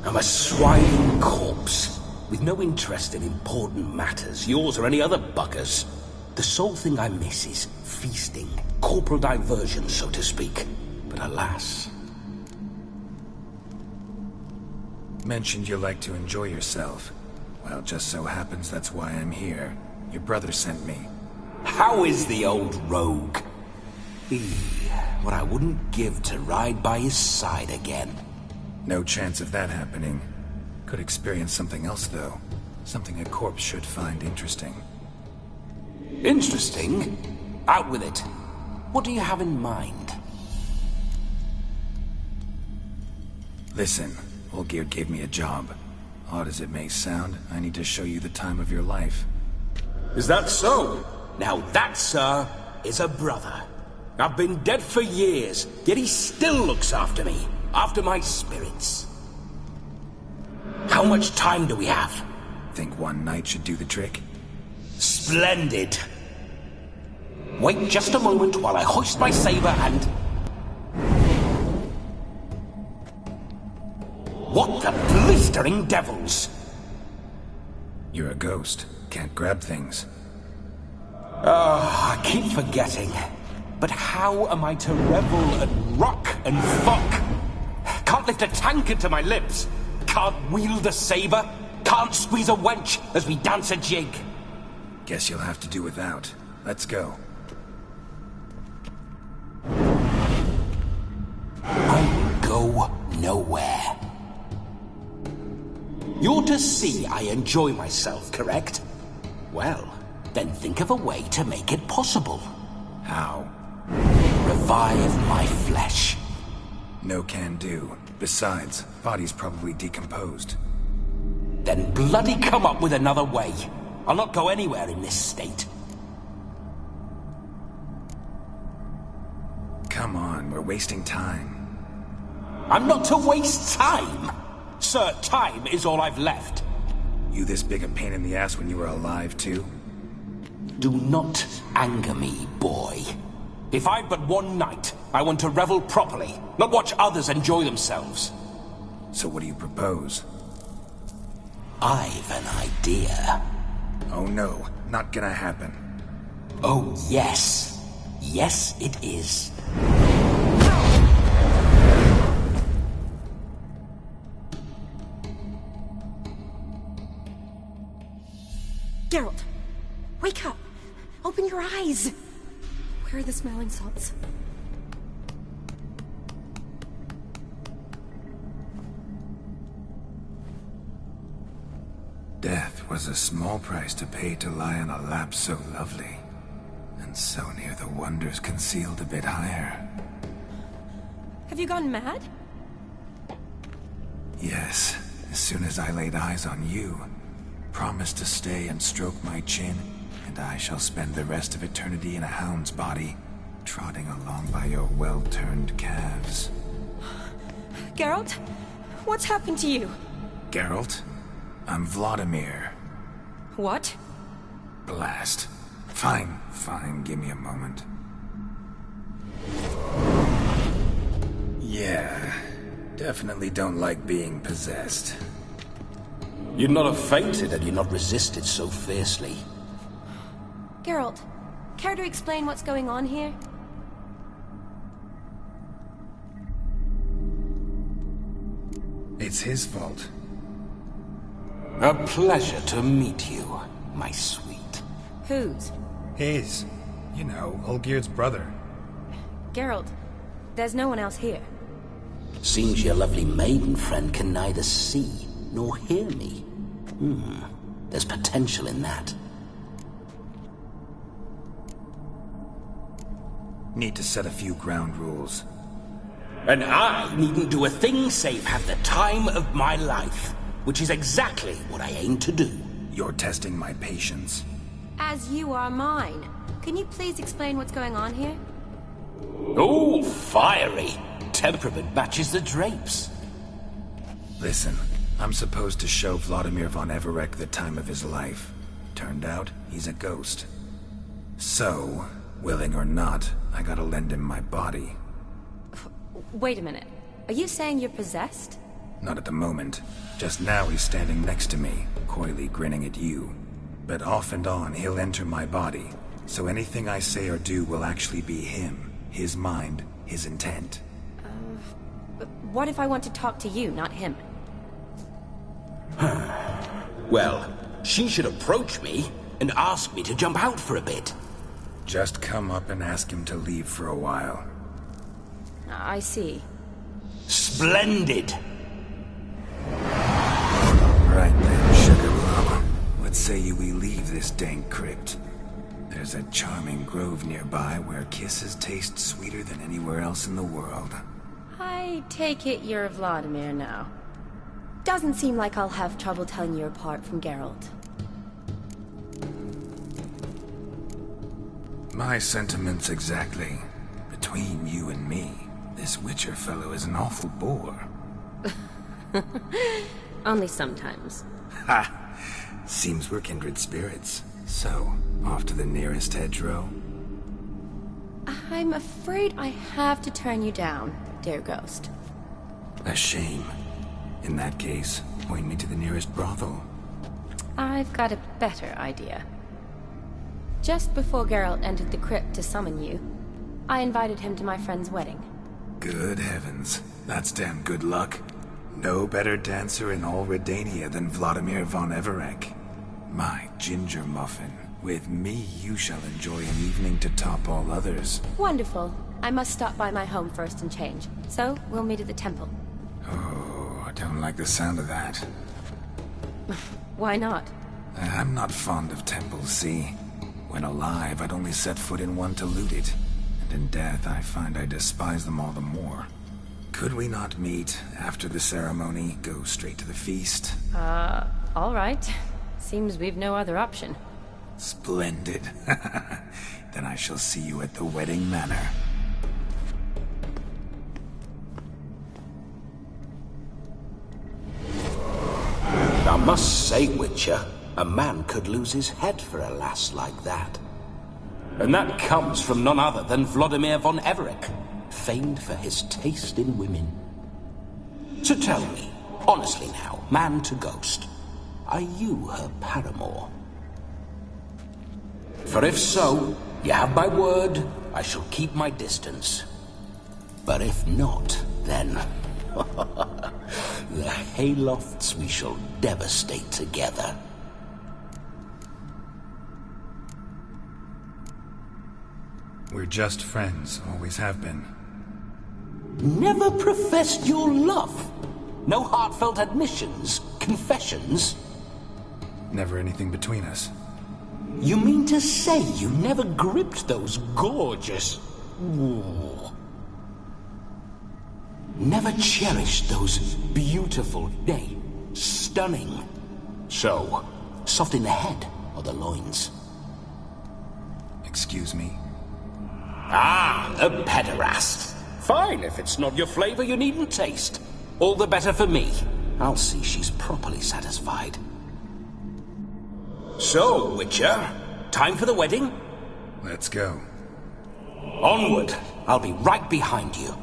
I'm a swine corpse, with no interest in important matters, yours or any other buggers. The sole thing I miss is feasting, corporal diversion, so to speak. But alas... Mentioned you like to enjoy yourself. Well, just so happens that's why I'm here. Your brother sent me. How is the old rogue? What I wouldn't give to ride by his side again. No chance of that happening. Could experience something else, though. Something a corpse should find interesting. Interesting? Out with it. What do you have in mind? Listen, Olgierd gave me a job. Odd as it may sound, I need to show you the time of your life. Is that so? Now that, sir, is a brother. I've been dead for years, yet he still looks after me, after my spirits. How much time do we have? Think one night should do the trick? Splendid. Wait just a moment while I hoist my saber and... What the blistering devils? You're a ghost. Can't grab things. I keep forgetting. But how am I to revel and rock and fuck? Can't lift a tankard to my lips. Can't wield a saber. Can't squeeze a wench as we dance a jig. Guess you'll have to do without. Let's go. go nowhere. You're to see I enjoy myself, correct? Well, then think of a way to make it possible. How? Revive my flesh. No can do. Besides, body's probably decomposed. Then bloody come up with another way. I'll not go anywhere in this state. Come on, we're wasting time. I'm not to waste time. Sir, time is all I've left. You this big a pain in the ass when you were alive, too? Do not anger me, boy. If I've but one night, I want to revel properly, not watch others enjoy themselves. So what do you propose? I've an idea. Oh no, not gonna happen. Oh yes. Yes, it is. Geralt, wake up! Open your eyes! Where are the smelling salts? Death was a small price to pay to lie on a lap so lovely, and so near the wonders concealed a bit higher. Have you gone mad? Yes, as soon as I laid eyes on you, promised to stay and stroke my chin, and I shall spend the rest of eternity in a hound's body, trotting along by your well-turned calves. Geralt? What's happened to you? Geralt? I'm Vladimir. What? Blast. Fine, give me a moment. Yeah, definitely don't like being possessed. You'd not have fainted had you not resisted so fiercely. Geralt, care to explain what's going on here? It's his fault. A pleasure to meet you, my sweet. Whose? His. You know, Olgierd's brother. Geralt, there's no one else here. Seems your lovely maiden friend can neither see nor hear me. There's potential in that. Need to set a few ground rules. And I needn't do a thing save have the time of my life, which is exactly what I aim to do. You're testing my patience. As you are mine. Can you please explain what's going on here? Oh, fiery. Temperament matches the drapes. Listen, I'm supposed to show Vladimir von Everec the time of his life. Turned out, he's a ghost. So, willing or not, I gotta lend him my body. Wait a minute. Are you saying you're possessed? Not at the moment. Just now he's standing next to me, coyly grinning at you. But off and on, he'll enter my body. So anything I say or do will actually be him. His mind, his intent. What if I want to talk to you, not him? Well, she should approach me and ask me to jump out for a bit. Just come up and ask him to leave for a while. I see. Splendid! Right then, Sugar Mama. What say you we leave this dank crypt? There's a charming grove nearby where kisses taste sweeter than anywhere else in the world. I take it you're Vladimir now. Doesn't seem like I'll have trouble telling you apart from Geralt. My sentiments exactly. Between you and me, this Witcher fellow is an awful bore. Only sometimes. Ha! Seems we're kindred spirits. So, off to the nearest hedgerow? I'm afraid I have to turn you down, dear ghost. A shame. In that case, point me to the nearest brothel. I've got a better idea. Just before Geralt entered the crypt to summon you, I invited him to my friend's wedding. Good heavens. That's damn good luck. No better dancer in all Redania than Vladimir von Everec. My ginger muffin. With me, you shall enjoy an evening to top all others. Wonderful. I must stop by my home first and change. So, we'll meet at the temple. Oh, I don't like the sound of that. Why not? I'm not fond of temples, see? When alive, I'd only set foot in one to loot it. And in death, I find I despise them all the more. Could we not meet after the ceremony, go straight to the feast? All right. Seems we've no other option. Splendid. Then I shall see you at the wedding manor. I must say, Witcher, a man could lose his head for a lass like that. And that comes from none other than Vladimir von Everec, famed for his taste in women. So tell me, honestly now, man to ghost, are you her paramour? For if so, you have my word, I shall keep my distance. But if not, then... the haylofts we shall devastate together. We're just friends, always have been. Never professed your love? No heartfelt admissions, confessions? Never anything between us. You mean to say you never gripped those gorgeous... Ooh. Never cherished those beautiful, nay, stunning... So, soft in the head or the loins? Excuse me? Ah, a pederast. Fine, if it's not your flavor, you needn't taste. All the better for me. I'll see she's properly satisfied. So, Witcher, time for the wedding? Let's go. Onward. I'll be right behind you.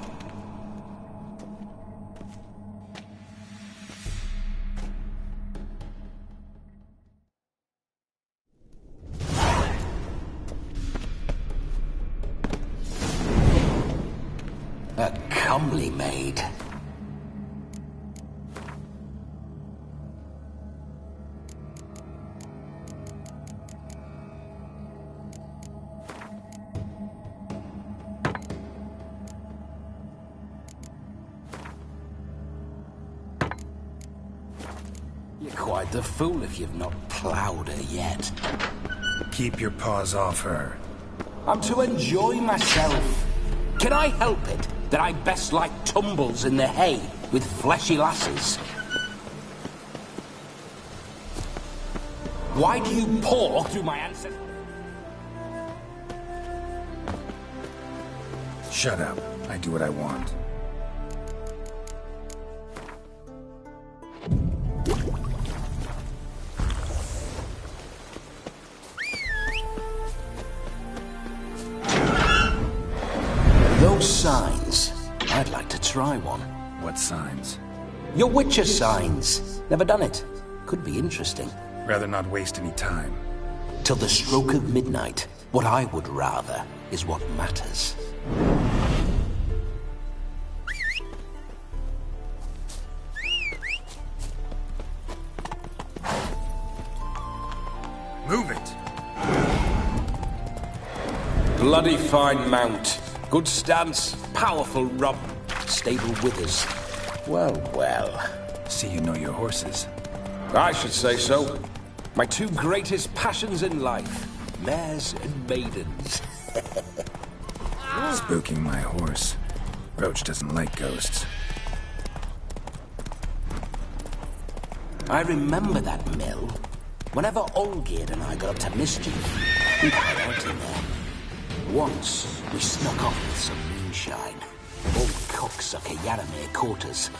A comely maid. You're quite the fool if you've not ploughed her yet. Keep your paws off her. I'm to enjoy myself. Can I help it that I best like tumbles in the hay with fleshy lasses? Why do you paw through my ancestors? Shut up. I do what I want. Those signs. I'd like to try one. What signs? Your Witcher signs. Never done it. Could be interesting. Rather not waste any time. Till the stroke of midnight. What I would rather is what matters. Move it! Bloody fine mount. Good stance, powerful rump, stable withers. Well, well. See you know your horses. I should say so. My two greatest passions in life. Mares and maidens. Spooking my horse. Roach doesn't like ghosts. I remember that mill. Whenever Olgerd and I got up to mischief, we'd hide out in there. Once, we snuck off with some moonshine. Old cocksucker Yaramir caught us.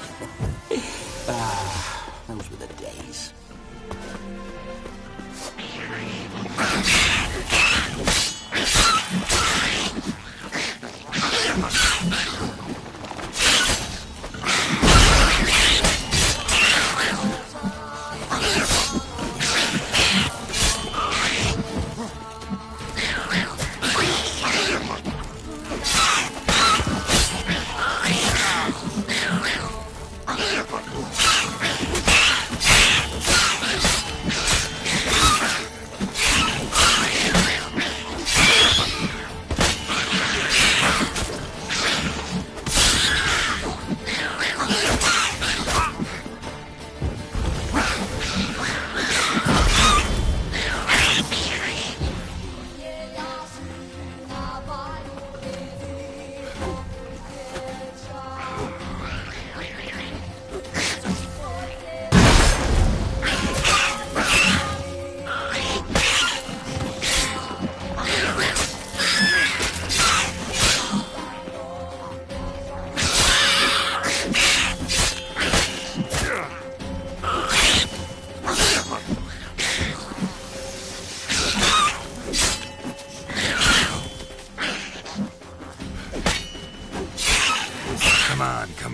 Those were the days.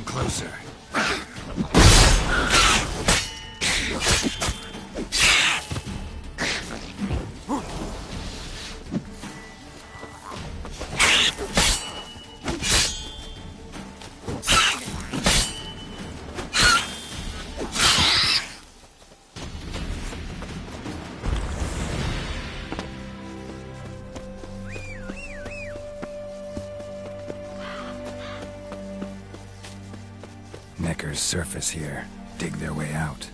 Come closer. Neckers surface here, dig their way out.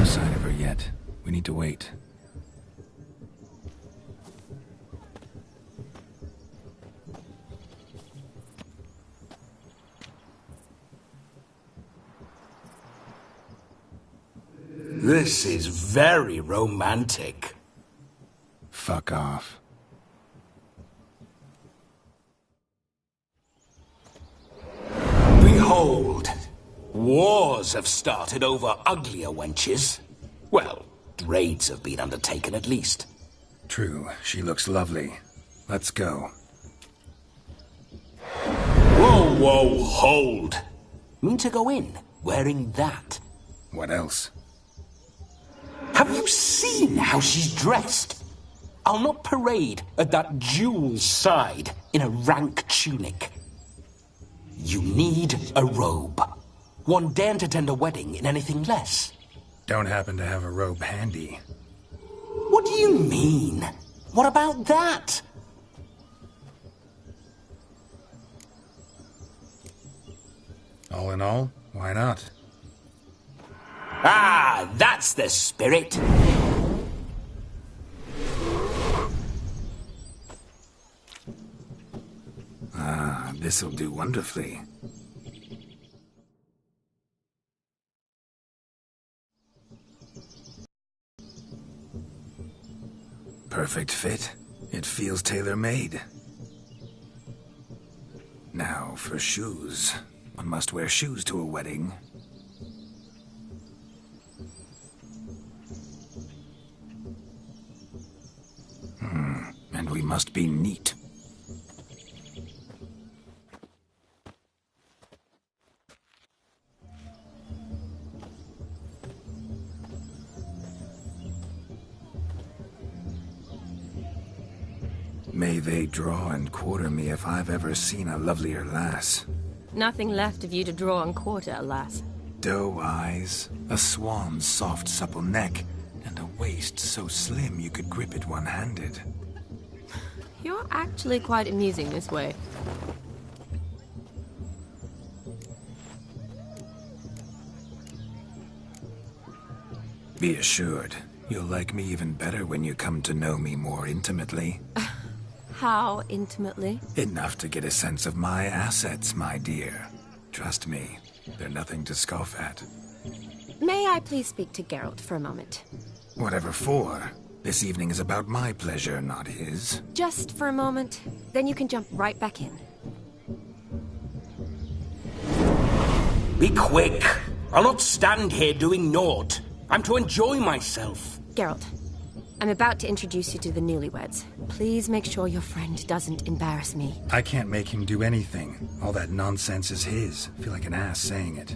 No sign of her yet. We need to wait. This is very romantic. Fuck off. Behold, wars have started over uglier wenches. Well, raids have been undertaken at least. True, she looks lovely. Let's go. Whoa, whoa, hold. Mean to go in, wearing that? What else? Have you seen how she's dressed? I'll not parade at that jewel's side in a rank tunic. You need a robe. One daren't attend a wedding in anything less. Don't happen to have a robe handy. What do you mean? What about that? All in all, why not? Ah, that's the spirit. Ah, this'll do wonderfully. Perfect fit. It feels tailor-made. Now for shoes. One must wear shoes to a wedding. And we must be neat. May they draw and quarter me if I've ever seen a lovelier lass. Nothing left of you to draw and quarter, alas. Doe eyes, a swan's soft supple neck, and a waist so slim you could grip it one-handed. You're actually quite amusing this way. Be assured, you'll like me even better when you come to know me more intimately. How intimately? Enough to get a sense of my assets, my dear. Trust me, they're nothing to scoff at. May I please speak to Geralt for a moment? Whatever for. This evening is about my pleasure, not his. Just for a moment, then you can jump right back in. Be quick. I'll not stand here doing naught. I'm to enjoy myself. Geralt, I'm about to introduce you to the newlyweds. Please make sure your friend doesn't embarrass me. I can't make him do anything. All that nonsense is his. I feel like an ass saying it.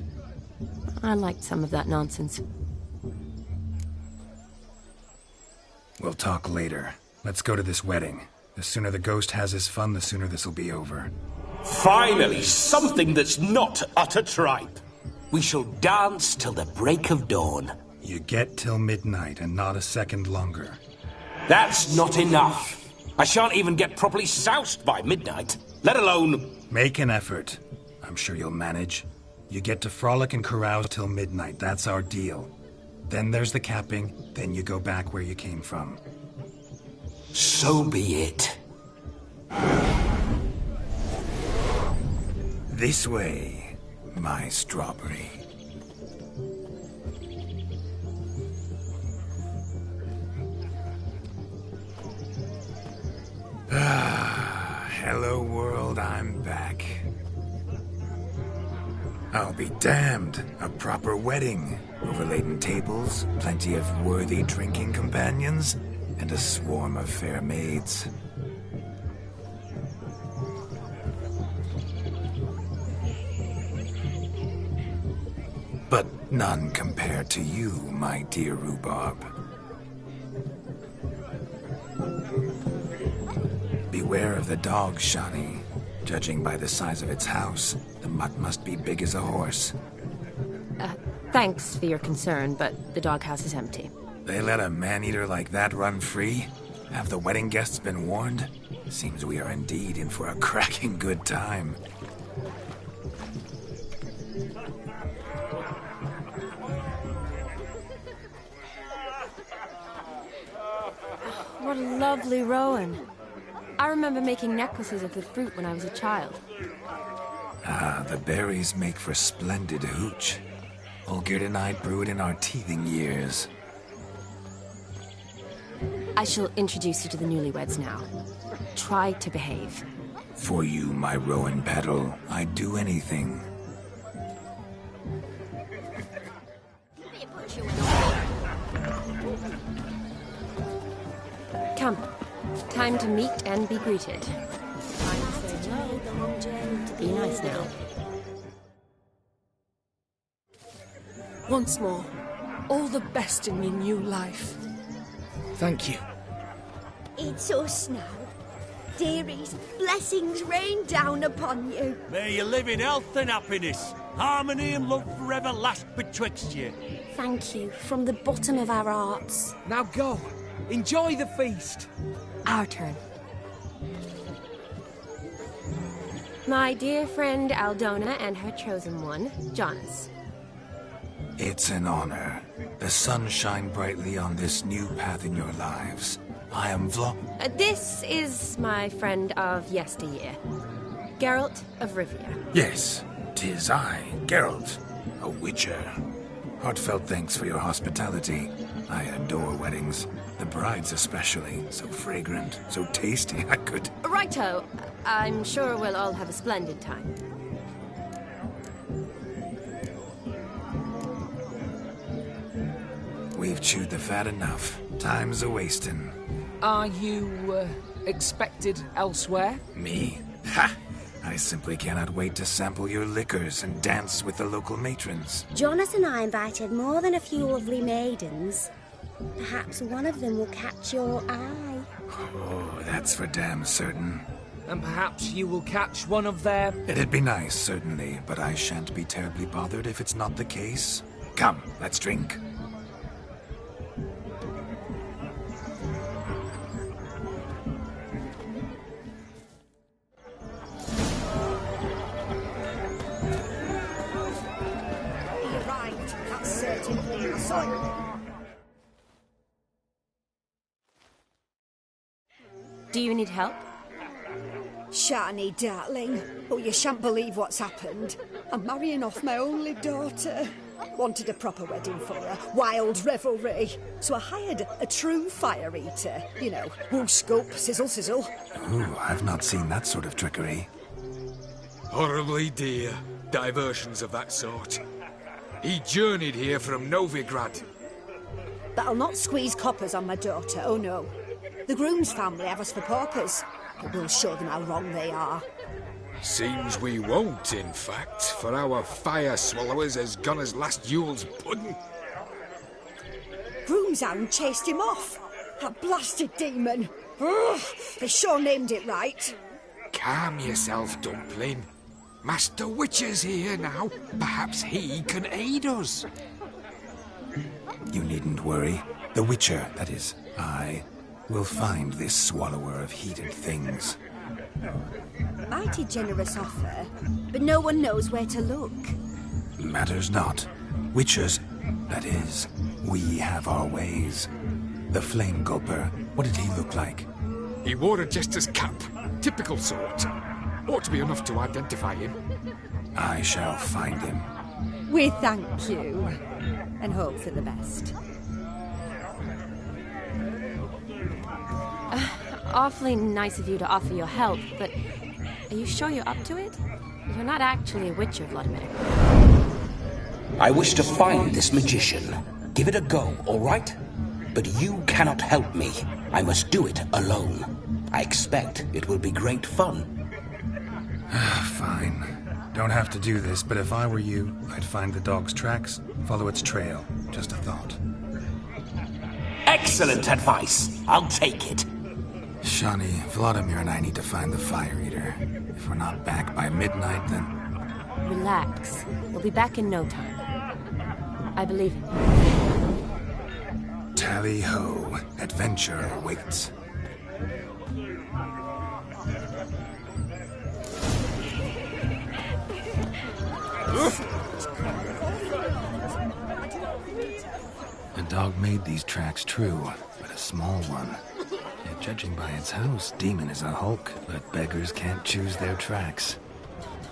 I liked some of that nonsense. We'll talk later. Let's go to this wedding. The sooner the ghost has his fun, the sooner this'll be over. Finally, something that's not utter tripe. We shall dance till the break of dawn. You get till midnight and not a second longer. That's not enough. I shan't even get properly soused by midnight, let alone Make an effort. I'm sure you'll manage. You get to frolic and carouse till midnight. That's our deal. Then there's the capping, then you go back where you came from. So be it. This way, my strawberry. Hello world, I'm back. I'll be damned. A proper wedding. Overladen tables, plenty of worthy drinking companions, and a swarm of fair maids. But none compared to you, my dear rhubarb. Beware of the dog, Shani. Judging by the size of its house, the mutt must be big as a horse. Thanks for your concern, but the doghouse is empty. They let a man-eater like that run free? Have the wedding guests been warned? Seems we are indeed in for a cracking good time. What a lovely rowan. I remember making necklaces of the fruit when I was a child. Ah, the berries make for splendid hooch. Olgerd and I brew it in our teething years. I shall introduce you to the newlyweds now. Try to behave. For you, my rowan petal, I'd do anything. Come. Time to meet and be greeted. Time to say hello. Be nice now. Once more, all the best in your new life. Thank you. It's us now. Dearies, blessings rain down upon you. May you live in health and happiness. Harmony and love forever last betwixt you. Thank you, from the bottom of our hearts. Now go. Enjoy the feast. Our turn. My dear friend Aldona and her chosen one, Jonas. It's an honor. The sun shine brightly on this new path in your lives. I am This is my friend of yesteryear, Geralt of Rivia. Yes, 'tis I, Geralt, a witcher. Heartfelt thanks for your hospitality. I adore weddings. The brides especially. So fragrant, so tasty, I could... Righto. I'm sure we'll all have a splendid time. We've chewed the fat enough. Time's a-wasting. Are you, expected elsewhere? Me? Ha! I simply cannot wait to sample your liquors and dance with the local matrons. Jonas and I invited more than a few lovely maidens. Perhaps one of them will catch your eye. Oh, that's for damn certain. And perhaps you will catch one of their... It'd be nice, certainly, but I shan't be terribly bothered if it's not the case. Come, let's drink. Do you need help? Shani, darling. Oh, you shan't believe what's happened. I'm marrying off my only daughter. Wanted a proper wedding for her. Wild revelry. So I hired a true fire eater. You know, woo scoop, sizzle, sizzle. Ooh, I've not seen that sort of trickery. Horribly dear diversions of that sort. He journeyed here from Novigrad. That'll not squeeze coppers on my daughter, oh no. The groom's family have us for paupers, but we'll show them how wrong they are. Seems we won't, in fact, for our fire swallowers has gone as last Yule's pudding. Groom's hound chased him off. That blasted demon. Ugh, they sure named it right. Calm yourself, Dumpling. Master Witcher's here now. Perhaps he can aid us. You needn't worry. The Witcher, that is, I, will find this swallower of heated things. Mighty generous offer, but no one knows where to look. Matters not. Witchers, that is, we have our ways. The Flame Gulper, what did he look like? He wore a jester's cap. Typical sort. Ought to be enough to identify him. I shall find him. We thank you, and hope for the best. Awfully nice of you to offer your help, but are you sure you're up to it? You're not actually a witcher, Vladimir. I wish to find this magician. Give it a go, all right? But you cannot help me. I must do it alone. I expect it will be great fun. Fine. Don't have to do this, but if I were you, I'd find the dog's tracks, follow its trail. Just a thought. Excellent advice. I'll take it. Shani, Vladimir and I need to find the Fire Eater. If we're not back by midnight, then... Relax. We'll be back in no time. I believe in you. Tally-ho. Adventure awaits. The dog made these tracks true, but a small one. Yet judging by its house, Demon is a hulk, but beggars can't choose their tracks.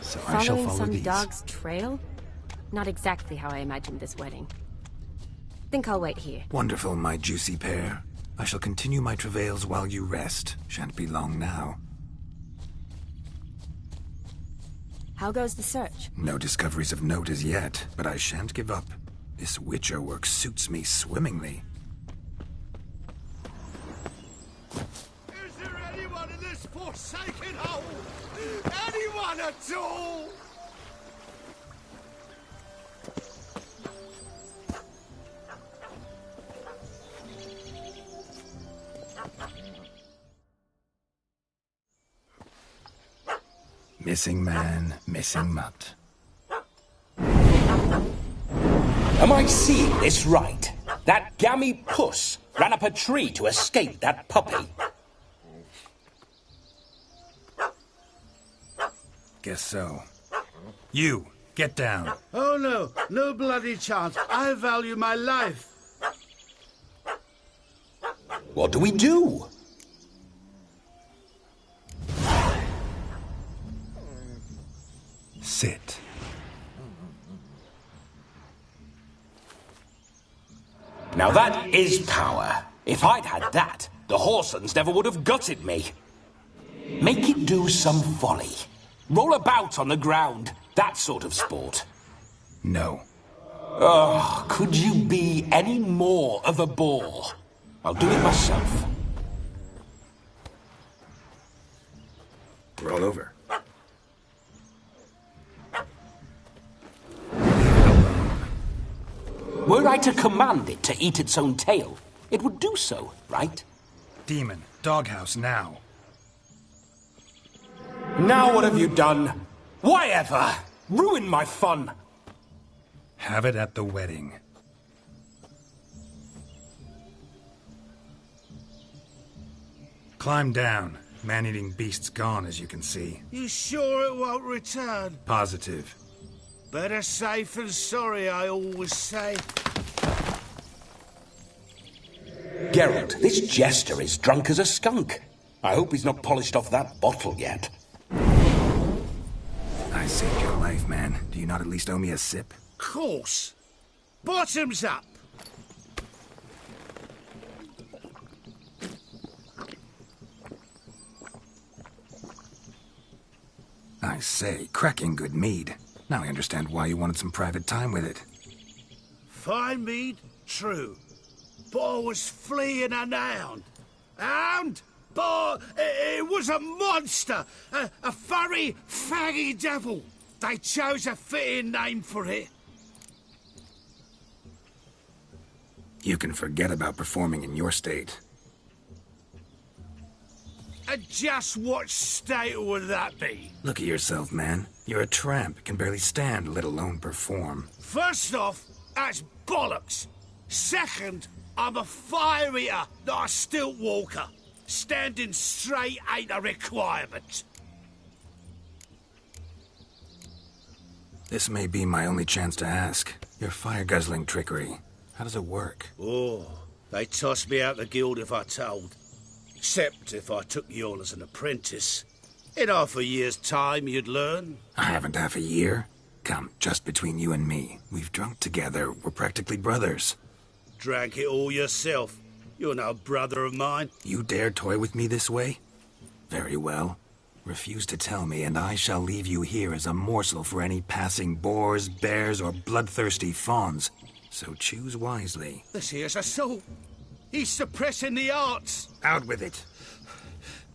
So I shall follow some these. dog's trail? Not exactly how I imagined this wedding. Think I'll wait here. Wonderful, my juicy pair. I shall continue my travails while you rest. Shan't be long now. How goes the search? No discoveries of note as yet, but I shan't give up. This witcher work suits me swimmingly. Is there anyone in this forsaken hole? Anyone at all? Missing man, missing mutt. Am I seeing this right? That gammy puss ran up a tree to escape that puppy. Guess so. You, get down. Oh no, no bloody chance. I value my life. What do we do? Sit. Now that is power. If I'd had that, the Horsons never would have gutted me. Make it do some folly. Roll about on the ground. That sort of sport. No. Oh, could you be any more of a bore? I'll do it myself. Roll over. Were I to command it to eat its own tail, it would do so, right? Demon, doghouse now. Now what have you done? Why ever? Ruin my fun. Have it at the wedding. Climb down. Man-eating beast's gone, as you can see. You sure it won't return? Positive. Better safe than sorry, I always say. Geralt, this jester is drunk as a skunk. I hope he's not polished off that bottle yet. I saved your life, man. Do you not at least owe me a sip? Course. Bottoms up. I say, cracking good mead. Now I understand why you wanted some private time with it. Fine mead? True. But I was fleeing an hound. Hound? But it was a monster. A furry, faggy devil. They chose a fitting name for it. You can forget about performing in your state. And just what state would that be? Look at yourself, man. You're a tramp, can barely stand, let alone perform. First off, that's bollocks. Second, I'm a fire eater, not a stilt walker. Standing straight ain't a requirement. This may be my only chance to ask. Your fire-guzzling trickery, how does it work? Oh, they'd toss me out the guild if I told. Except if I took you on as an apprentice. In half a year's time, you'd learn. I haven't half a year. Come, just between you and me. We've drunk together. We're practically brothers. Drank it all yourself. You're no brother of mine. You dare toy with me this way? Very well. Refuse to tell me, and I shall leave you here as a morsel for any passing boars, bears, or bloodthirsty fawns. So choose wisely. This here's assault. He's suppressing the arts. Out with it.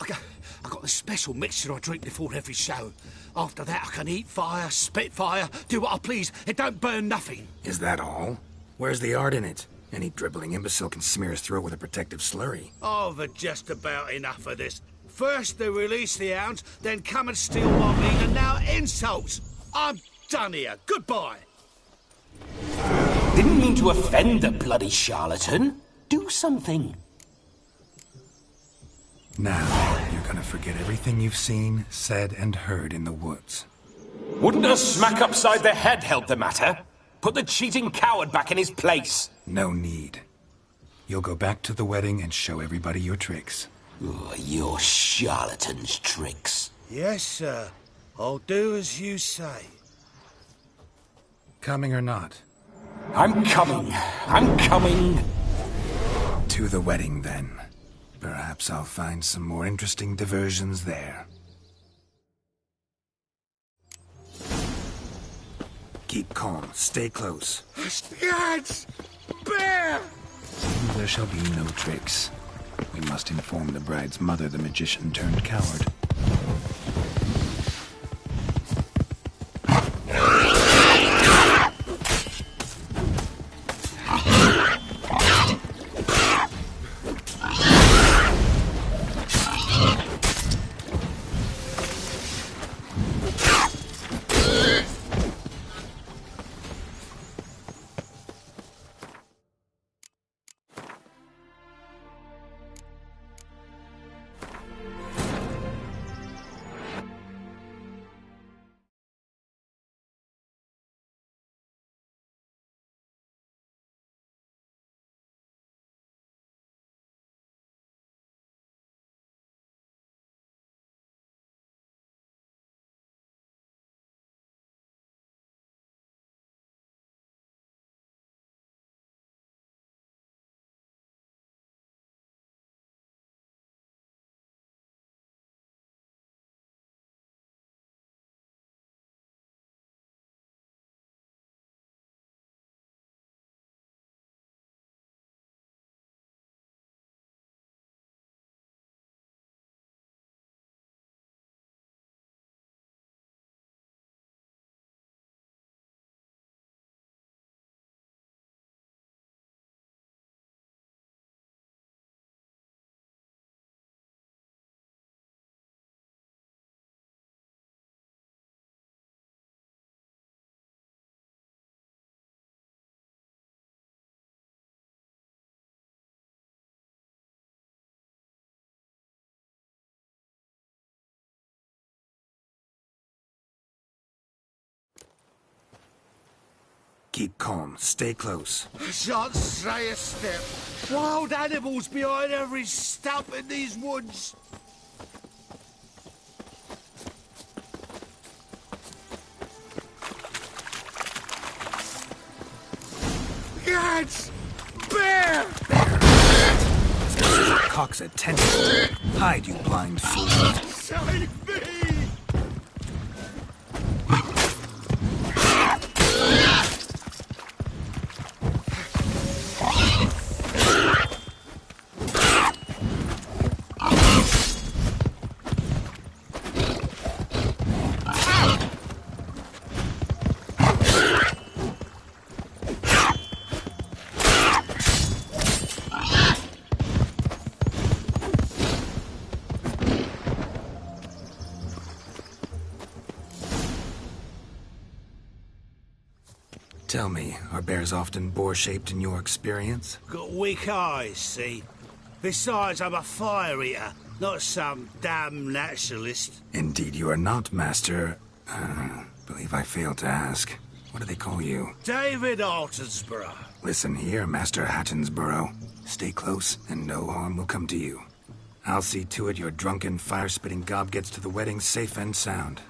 I got a special mixture I drink before every show. After that, I can eat fire, spit fire, do what I please. It don't burn nothing. Is that all? Where's the art in it? Any dribbling imbecile can smear his throat with a protective slurry. I've had just about enough of this. First they release the hounds, then come and steal my meat, and now insults. I'm done here. Goodbye. Didn't mean to offend the bloody charlatan. Do something. Now, you're gonna forget everything you've seen, said, and heard in the woods. Wouldn't a smack upside the head help the matter? Put the cheating coward back in his place. No need. You'll go back to the wedding and show everybody your tricks. Oh, your charlatan's tricks. Yes, sir. I'll do as you say. Coming or not? I'm coming. I'm coming. To the wedding, then. Perhaps I'll find some more interesting diversions there. Keep calm. Stay close. Yes! Bear! There shall be no tricks. We must inform the bride's mother the magician turned coward. Keep calm. Stay close. I shan't stray a step. Wild animals behind every stump in these woods. Yes! Bear! Cock's attention. Hide, you blind fool. Save me! Tell me, are bears often boar-shaped in your experience? Got weak eyes, see? Besides, I'm a fire eater, not some damn naturalist. Indeed you are not, Master. Believe I failed to ask. What do they call you? David Altonsborough. Listen here, Master Hattonsborough. Stay close, and no harm will come to you. I'll see to it your drunken, fire-spitting gob gets to the wedding safe and sound.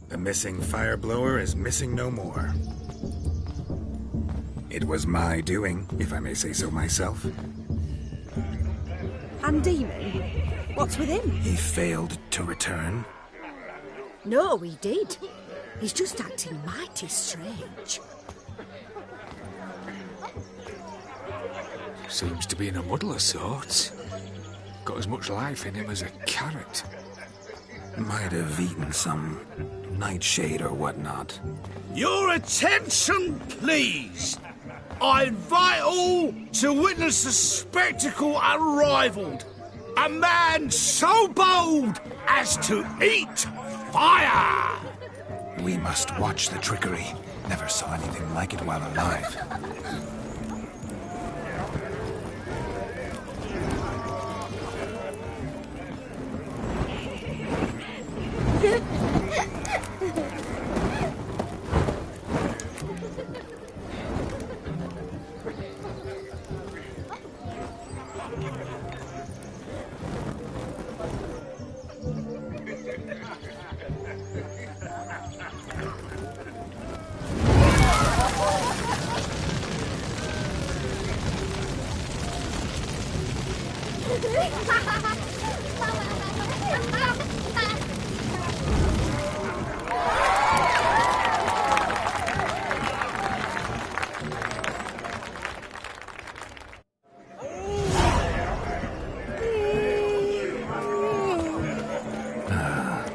The missing fire blower is missing no more. It was my doing, if I may say so myself. And Demon? What's with him? He failed to return. No, he did. He's just acting mighty strange. Seems to be in a muddle of sorts. Got as much life in him as a carrot. Might have eaten some nightshade or whatnot. Your attention, please. I invite all to witness a spectacle unrivaled. A man so bold as to eat fire! We must watch the trickery. Never saw anything like it while alive.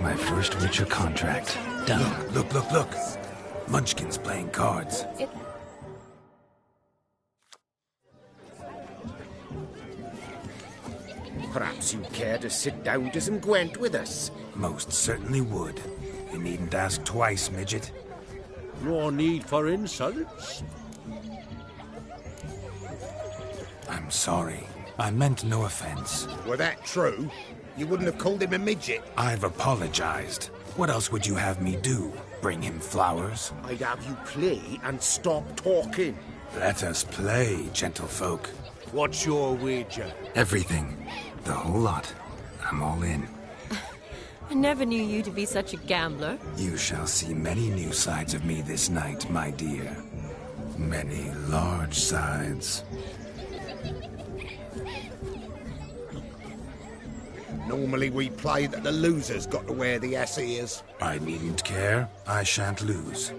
My first Witcher contract. Done. Look. Munchkin's playing cards. Perhaps you'd care to sit down to some Gwent with us? Most certainly would. You needn't ask twice, midget. No need for insults. I'm sorry. I meant no offense. Were that true, you wouldn't have called him a midget. I've apologized. What else would you have me do? Bring him flowers? I'd have you play and stop talking. Let us play, gentlefolk. What's your wager? Everything. The whole lot. I'm all in. I never knew you to be such a gambler. You shall see many new sides of me this night, my dear. Many large sides. Normally we play that the loser's got to wear the ass ears. I needn't care. I shan't lose.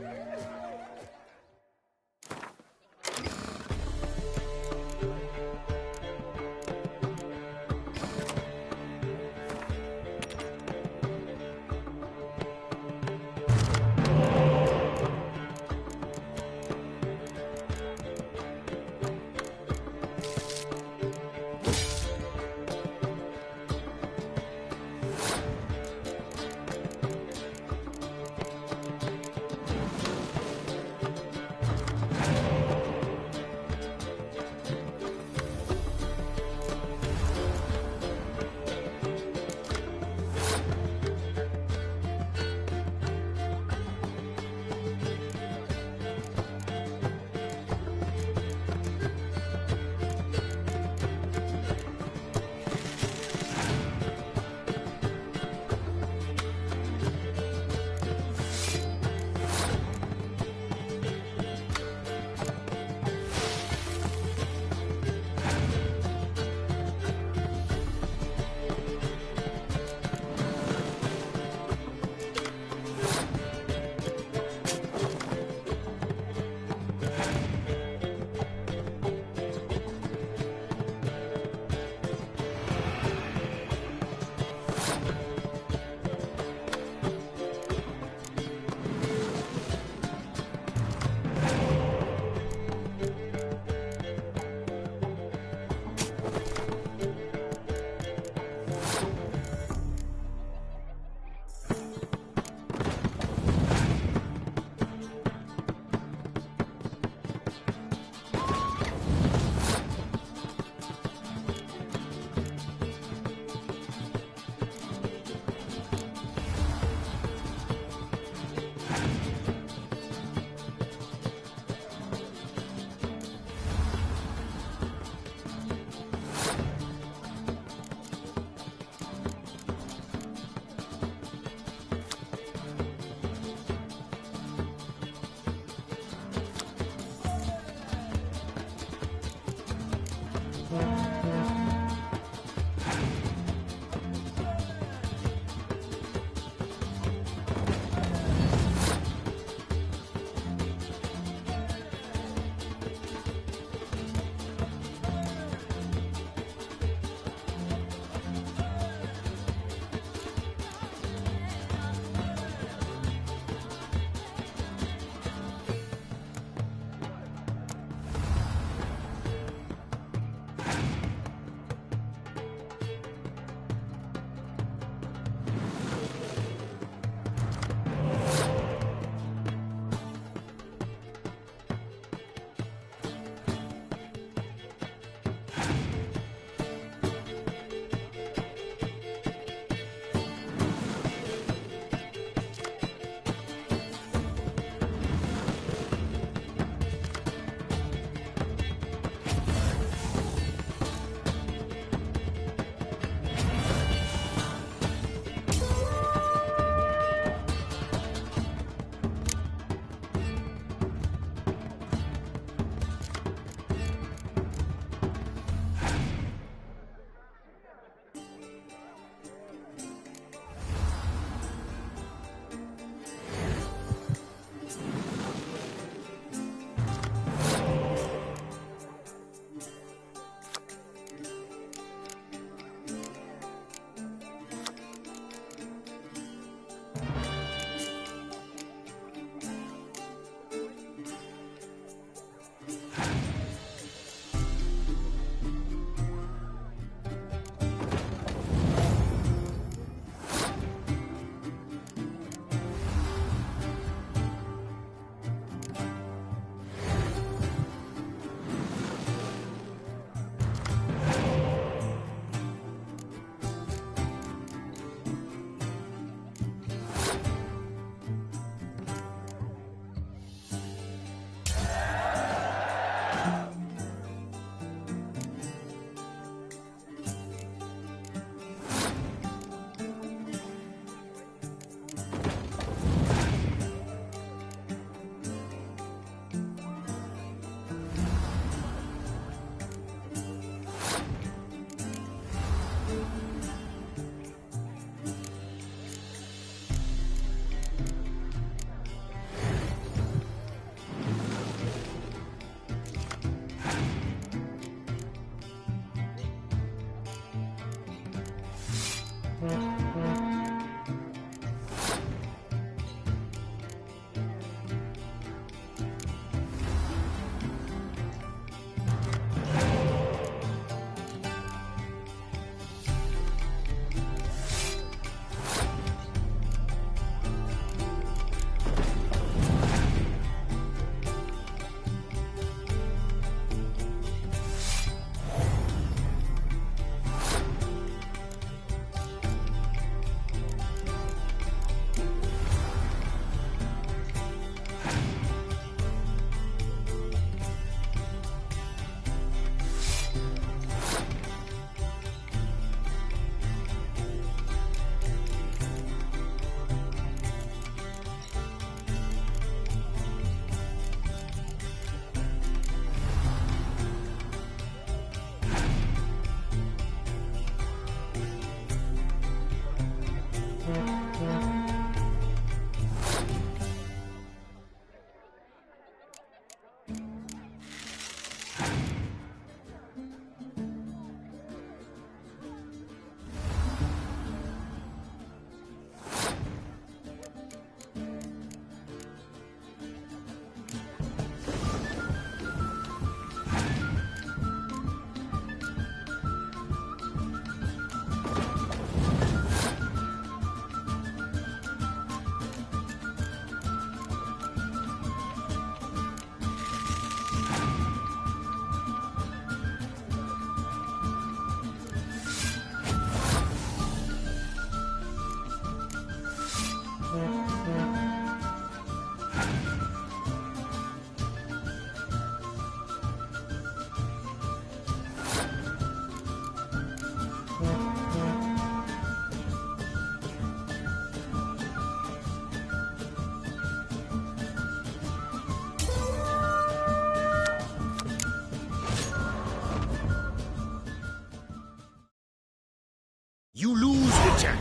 You lose, Witcher.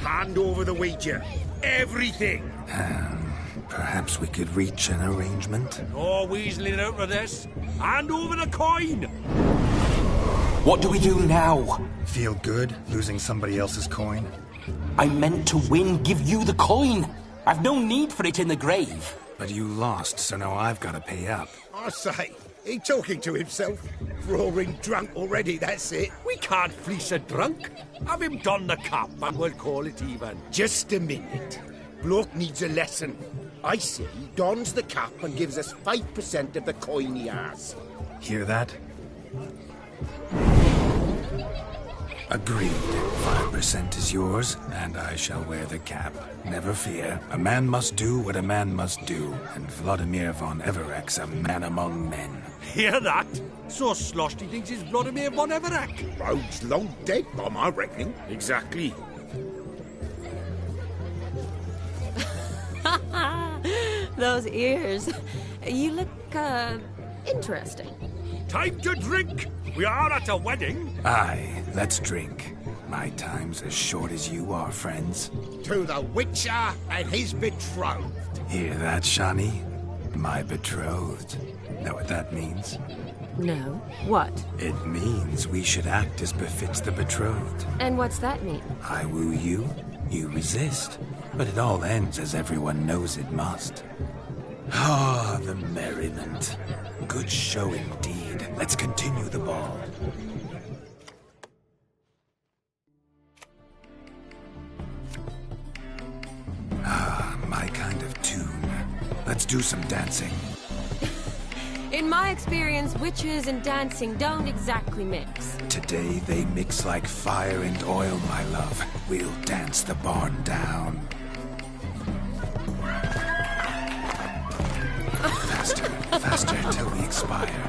Hand over the wager. Everything. Perhaps we could reach an arrangement? No weaseling out of this. Hand over the coin. What do we do now? Feel good losing somebody else's coin? I meant to win, give you the coin. I've no need for it in the grave. But you lost, so now I've got to pay up. I say, he talking to himself. Roaring drunk already, that's it. We can't fleece a drunk. Have him don the cap and we'll call it even. Just a minute. Bloke needs a lesson. I say he dons the cap and gives us 5% of the coin he has. Hear that? Agreed. 5% is yours, and I shall wear the cap. Never fear. A man must do what a man must do, and Vladimir von Everek's a man among men. Hear that? So sloshed he thinks he's Vladimir von Everek. Rogue's long dead, by my reckoning. Exactly. Those ears. You look, interesting. Time to drink! We are at a wedding. Aye, let's drink. My time's as short as you are, friends. To the Witcher and his betrothed. Hear that, Shani? My betrothed. Know what that means? No. What? It means we should act as befits the betrothed. And what's that mean? I woo you, you resist. But it all ends as everyone knows it must. Ah, the merriment. Good show indeed. Let's continue the ball. Ah, my kind of tune. Let's do some dancing. In my experience, witches and dancing don't exactly mix. Today they mix like fire and oil, my love. We'll dance the barn down. Faster, faster till we expire.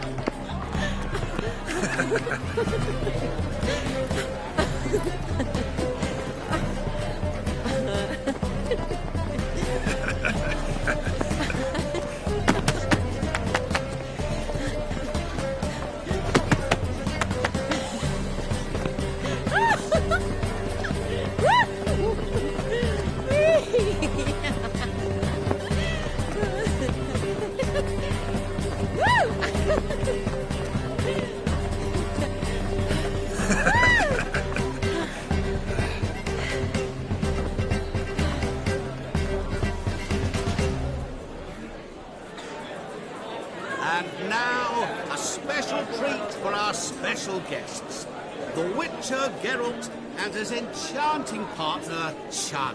special guests. The Witcher, Geralt, and his enchanting partner, Shani.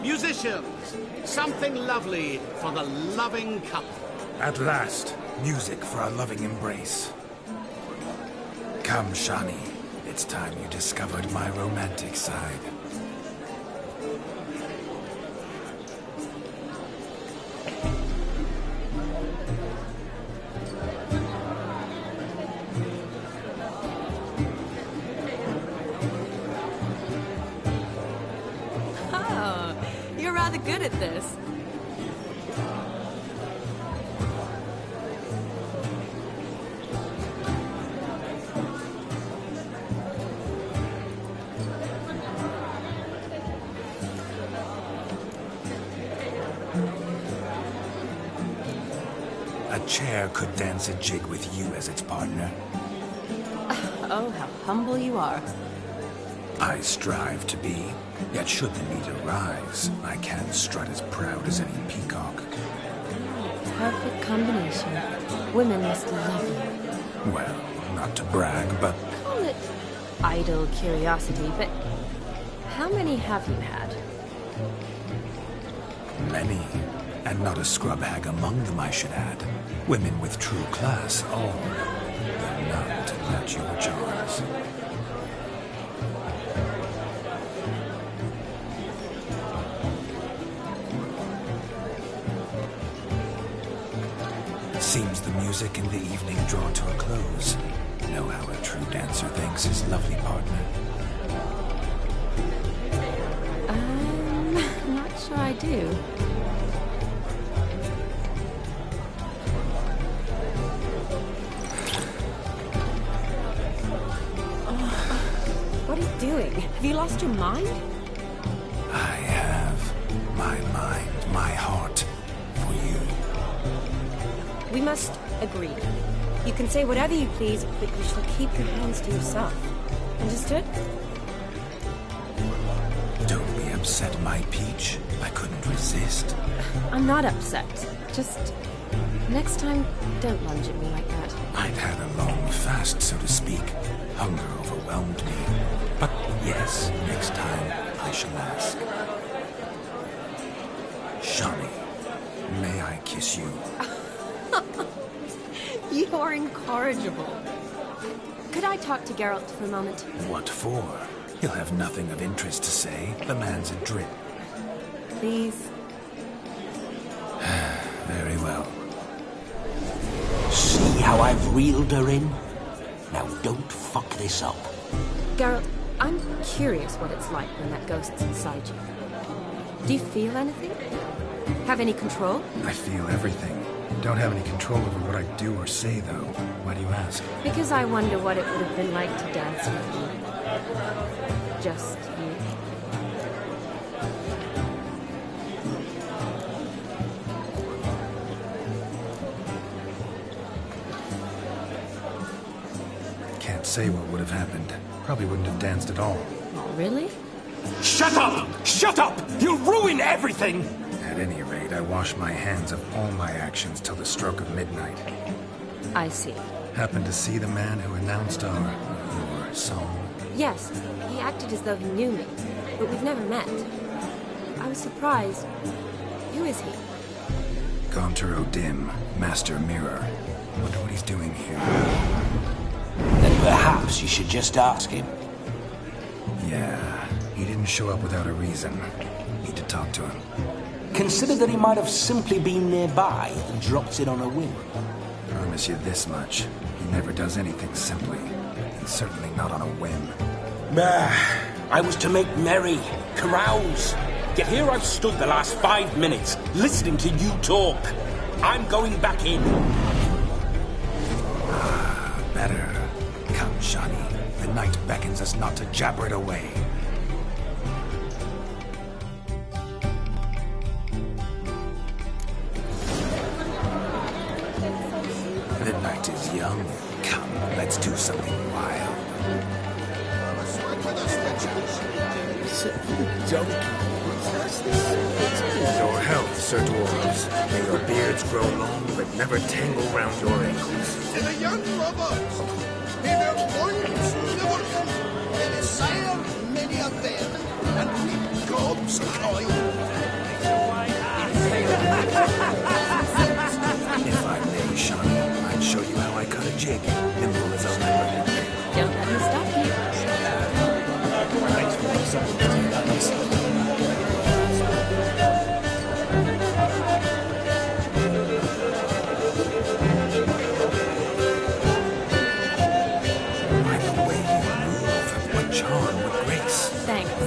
Musicians, something lovely for the loving couple. At last, music for our loving embrace. Come, Shani. It's time you discovered my romantic side. Oh, you're rather good at this. A chair could dance a jig with you as its partner. Oh, how humble you are. I strive to be, yet should the need arise, I can strut as proud as any peacock. Perfect combination. Women must love you. Well, not to brag, but Call it idle curiosity, but how many have you had? many. And not a scrub hag among them, I should add. Women with true class, all. But none to match your charms. Seems the music in the evening draw to a close. Know how a true dancer thanks his lovely partner. Not sure I do. What are you doing? Have you lost your mind? I have my mind, my heart for you. We must agree. You can say whatever you please, but you shall keep your hands to yourself. Understood? Don't be upset, my peach. I couldn't resist. I'm not upset. Just next time, don't lunge at me like that. I'd had a long fast, so to speak. Hunger overwhelmed me. But yes, next time I shall ask. Shani, may I kiss you? You're incorrigible. Could I talk to Geralt for a moment? What for? He'll have nothing of interest to say. The man's adrip. Please. Very well. See how I've reeled her in? Now don't fuck this up. Geralt, I'm curious what it's like when that ghost's inside you. Do you feel anything? Have any control? I feel everything. Don't have any control over what I do or say, though. Why do you ask? Because I wonder what it would have been like to dance with you. Just you. Can't say what would have happened. Probably wouldn't have danced at all. Oh, really? Shut up! Shut up! You'll ruin everything! At any rate, I wash my hands of all my actions till the stroke of midnight. I see. Happened to see the man who announced your song? Yes, he acted as though he knew me, but we've never met. I was surprised. Who is he? Gontero Dim, Master Mirror. Wonder what he's doing here. Then perhaps you should just ask him. Yeah, he didn't show up without a reason. Need to talk to him. Consider that he might have simply been nearby and dropped in on a whim. Promise you this much. He never does anything simply. And certainly not on a whim. I was to make merry, carouse. Yet here I've stood the last 5 minutes, listening to you talk. I'm going back in. Better. Come, Shani. The night beckons us not to jabber it away. The night is young. Come, let's do something wild. Your health, Sir Dwarves. May your beards grow long, but never tangle round your ankles. To the young robbers! May their so tight. If I may, Shawnee, I'd show you how I cut a jig, nimble as a leopard. Don't let me stop you. By the way you move, what charm, what grace. Thanks.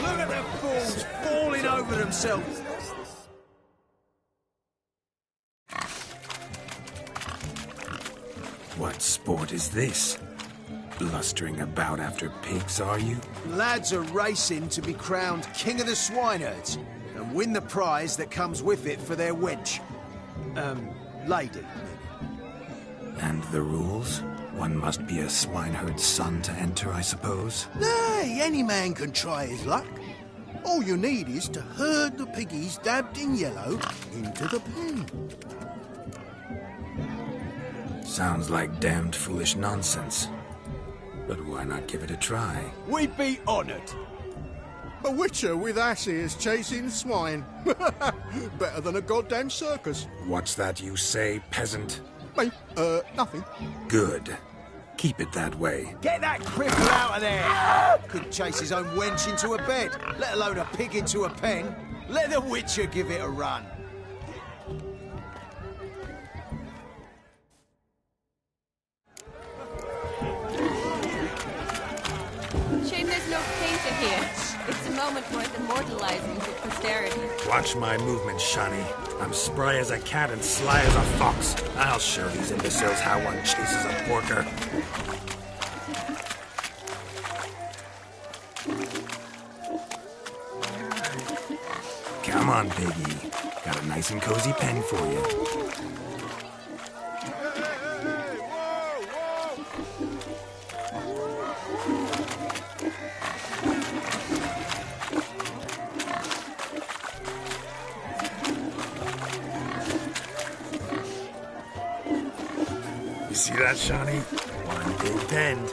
Look at them fools falling over themselves. What sport is this? Blustering about after pigs, are you? Lads are racing to be crowned king of the swineherds and win the prize that comes with it for their wench. Lady. And the rules? One must be a swineherd's son to enter, I suppose? Nay, any man can try his luck. All you need is to herd the piggies dabbed in yellow into the pen. Sounds like damned foolish nonsense. But why not give it a try? We'd be honoured. A witcher with asses chasing swine. Better than a goddamn circus. What's that you say, peasant? Me? Nothing. Good. Keep it that way. Get that cripple out of there! Could chase his own wench into a bed, let alone a pig into a pen. Let the witcher give it a run. Shame there's no painter here. It's a moment worth immortalizing for posterity. Watch my movements, Shawnee. I'm spry as a cat and sly as a fox. I'll show these imbeciles how one chases a porker. Come on, piggy. Got a nice and cozy pen for you. You see that, Shawnee? One big bend.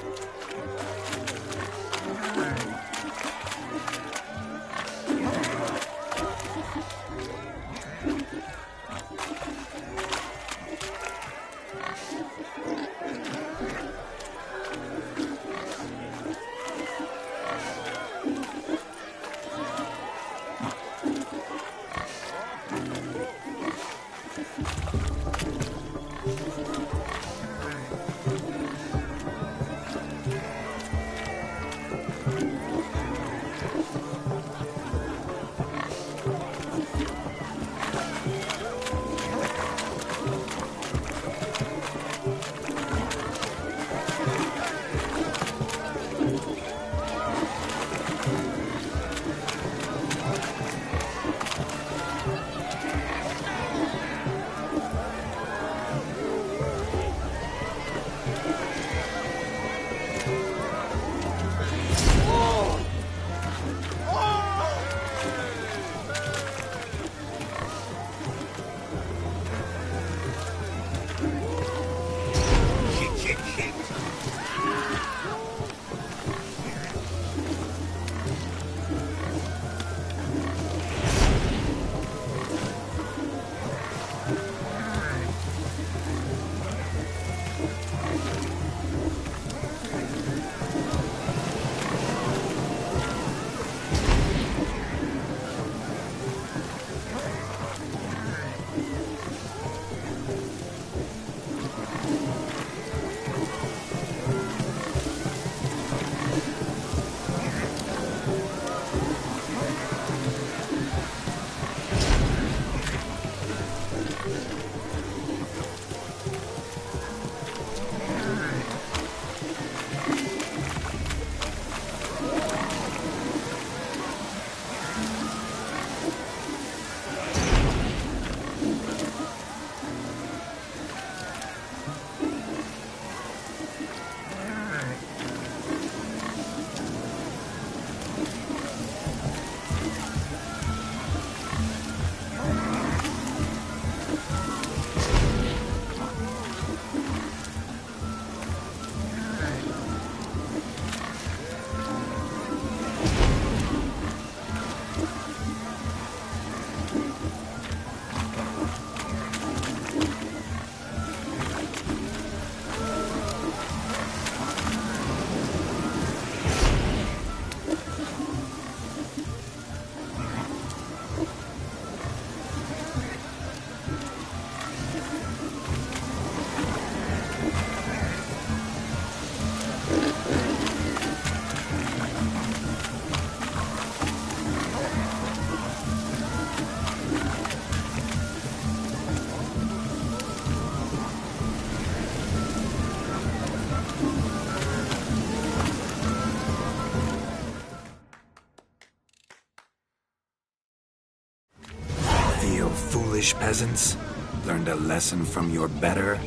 foolish peasants? Learned a lesson from your better?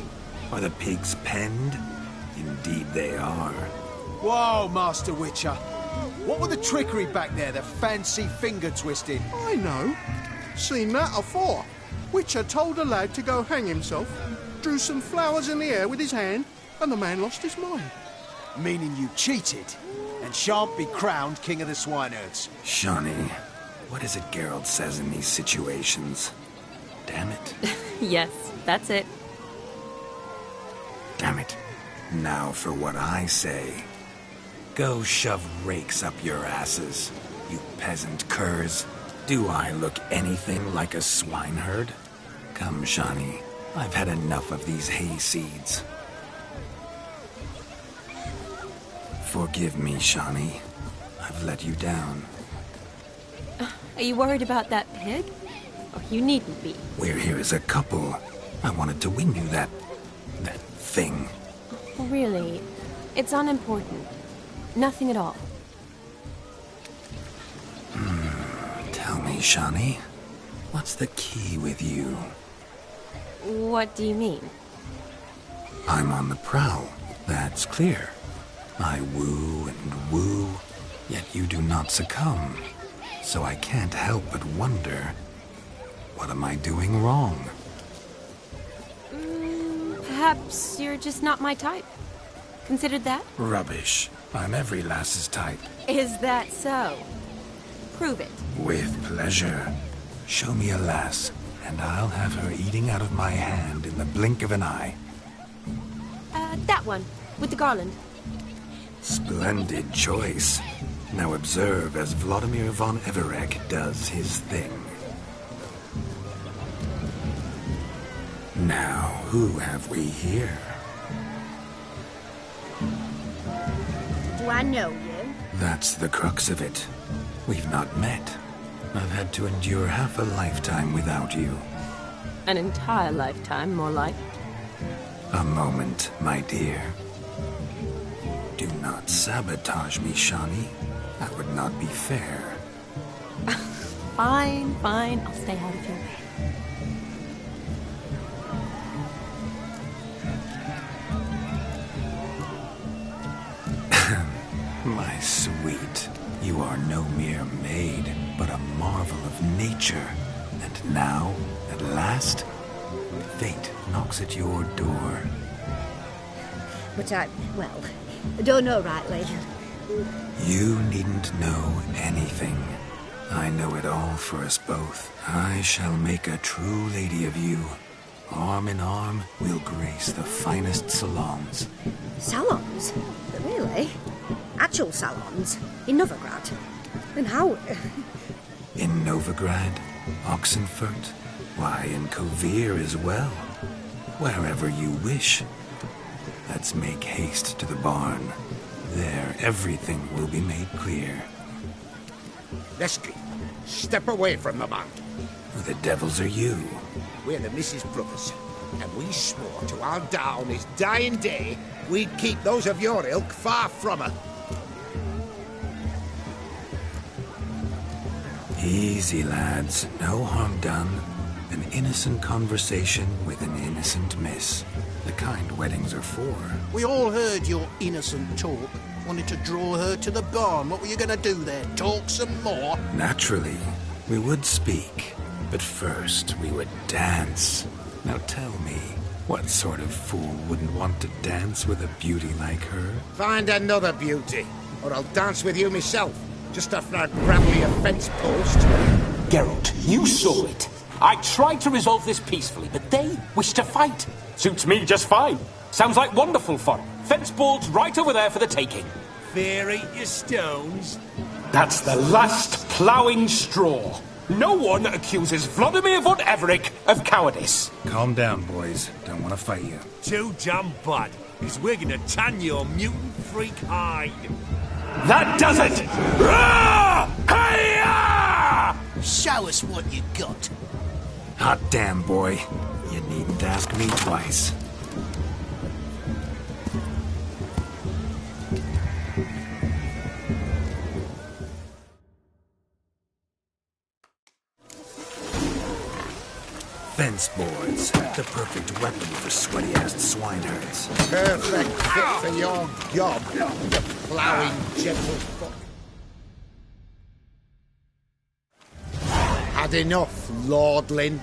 Are the pigs penned? Indeed they are. Whoa, Master Witcher. What were the trickery back there, the fancy finger twisting? I know. Seen that afore. Witcher told a lad to go hang himself, drew some flowers in the air with his hand, and the man lost his mind. Meaning you cheated, and shan't be crowned King of the Swineherds. Shawnee, what is it Geralt says in these situations? Damn it. Yes, that's it. Damn it. Now for what I say. Go shove rakes up your asses, you peasant curs. Do I look anything like a swineherd? Come, Shawnee. I've had enough of these hay seeds. Forgive me, Shawnee. I've let you down. Are you worried about that pig? Oh, you needn't be. We're here as a couple. I wanted to win you that thing. Really, it's unimportant. Nothing at all. Tell me, Shawnee, what's the key with you? What do you mean? I'm on the prowl, that's clear. I woo and woo, yet you do not succumb. So I can't help but wonder, what am I doing wrong? Perhaps you're just not my type. Considered that? Rubbish. I'm every lass's type. Is that so? Prove it. With pleasure. Show me a lass, and I'll have her eating out of my hand in the blink of an eye. That one, with the garland. Splendid choice. Now observe as Vladimir von Everek does his thing. Now, who have we here? Do I know you? That's the crux of it. We've not met. I've had to endure half a lifetime without you. An entire lifetime, more like. A moment, my dear. Do not sabotage me, Shawnee. That would not be fair. Fine, fine. I'll stay out of your way. My sweet, you are no mere maid, but a marvel of nature. And now, at last, fate knocks at your door. But I don't know rightly. You needn't know anything. I know it all for us both. I shall make a true lady of you. Arm in arm, we'll grace the finest salons. Salons? Really? Actual salons? In Novigrad? And how? In Novigrad, Oxenfurt, why, in Kovir as well. Wherever you wish. Let's make haste to the barn. There, everything will be made clear. Lesky, step away from the man. Who the devils are you? We're the Mrs. Brothers, and we swore to our down on his dying day we'd keep those of your ilk far from her. Easy, lads. No harm done. An innocent conversation with an innocent miss. The kind weddings are for. We all heard your innocent talk. Wanted to draw her to the barn. What were you going to do there? Talk some more? Naturally. We would speak. But first, we would dance. Now tell me, what sort of fool wouldn't want to dance with a beauty like her? Find another beauty, or I'll dance with you myself. Just after I grab me a fence post. Geralt, you saw it. I tried to resolve this peacefully, but they wish to fight. Suits me just fine. Sounds like wonderful fun. Fence boards right over there for the taking. Fear eat your stones. That's the last ploughing straw. No one accuses Vladimir von Everek of cowardice. Calm down, boys. Don't want to fight you. Too damn bad, because we're going to tan your mutant freak hide. That does it! Show us what you got. Hot damn, boy. You needn't ask me twice. Fence boards. The perfect weapon for sweaty-assed swineherds. Perfect fit for your job, you ploughing gentlefolk. Had enough, lordling.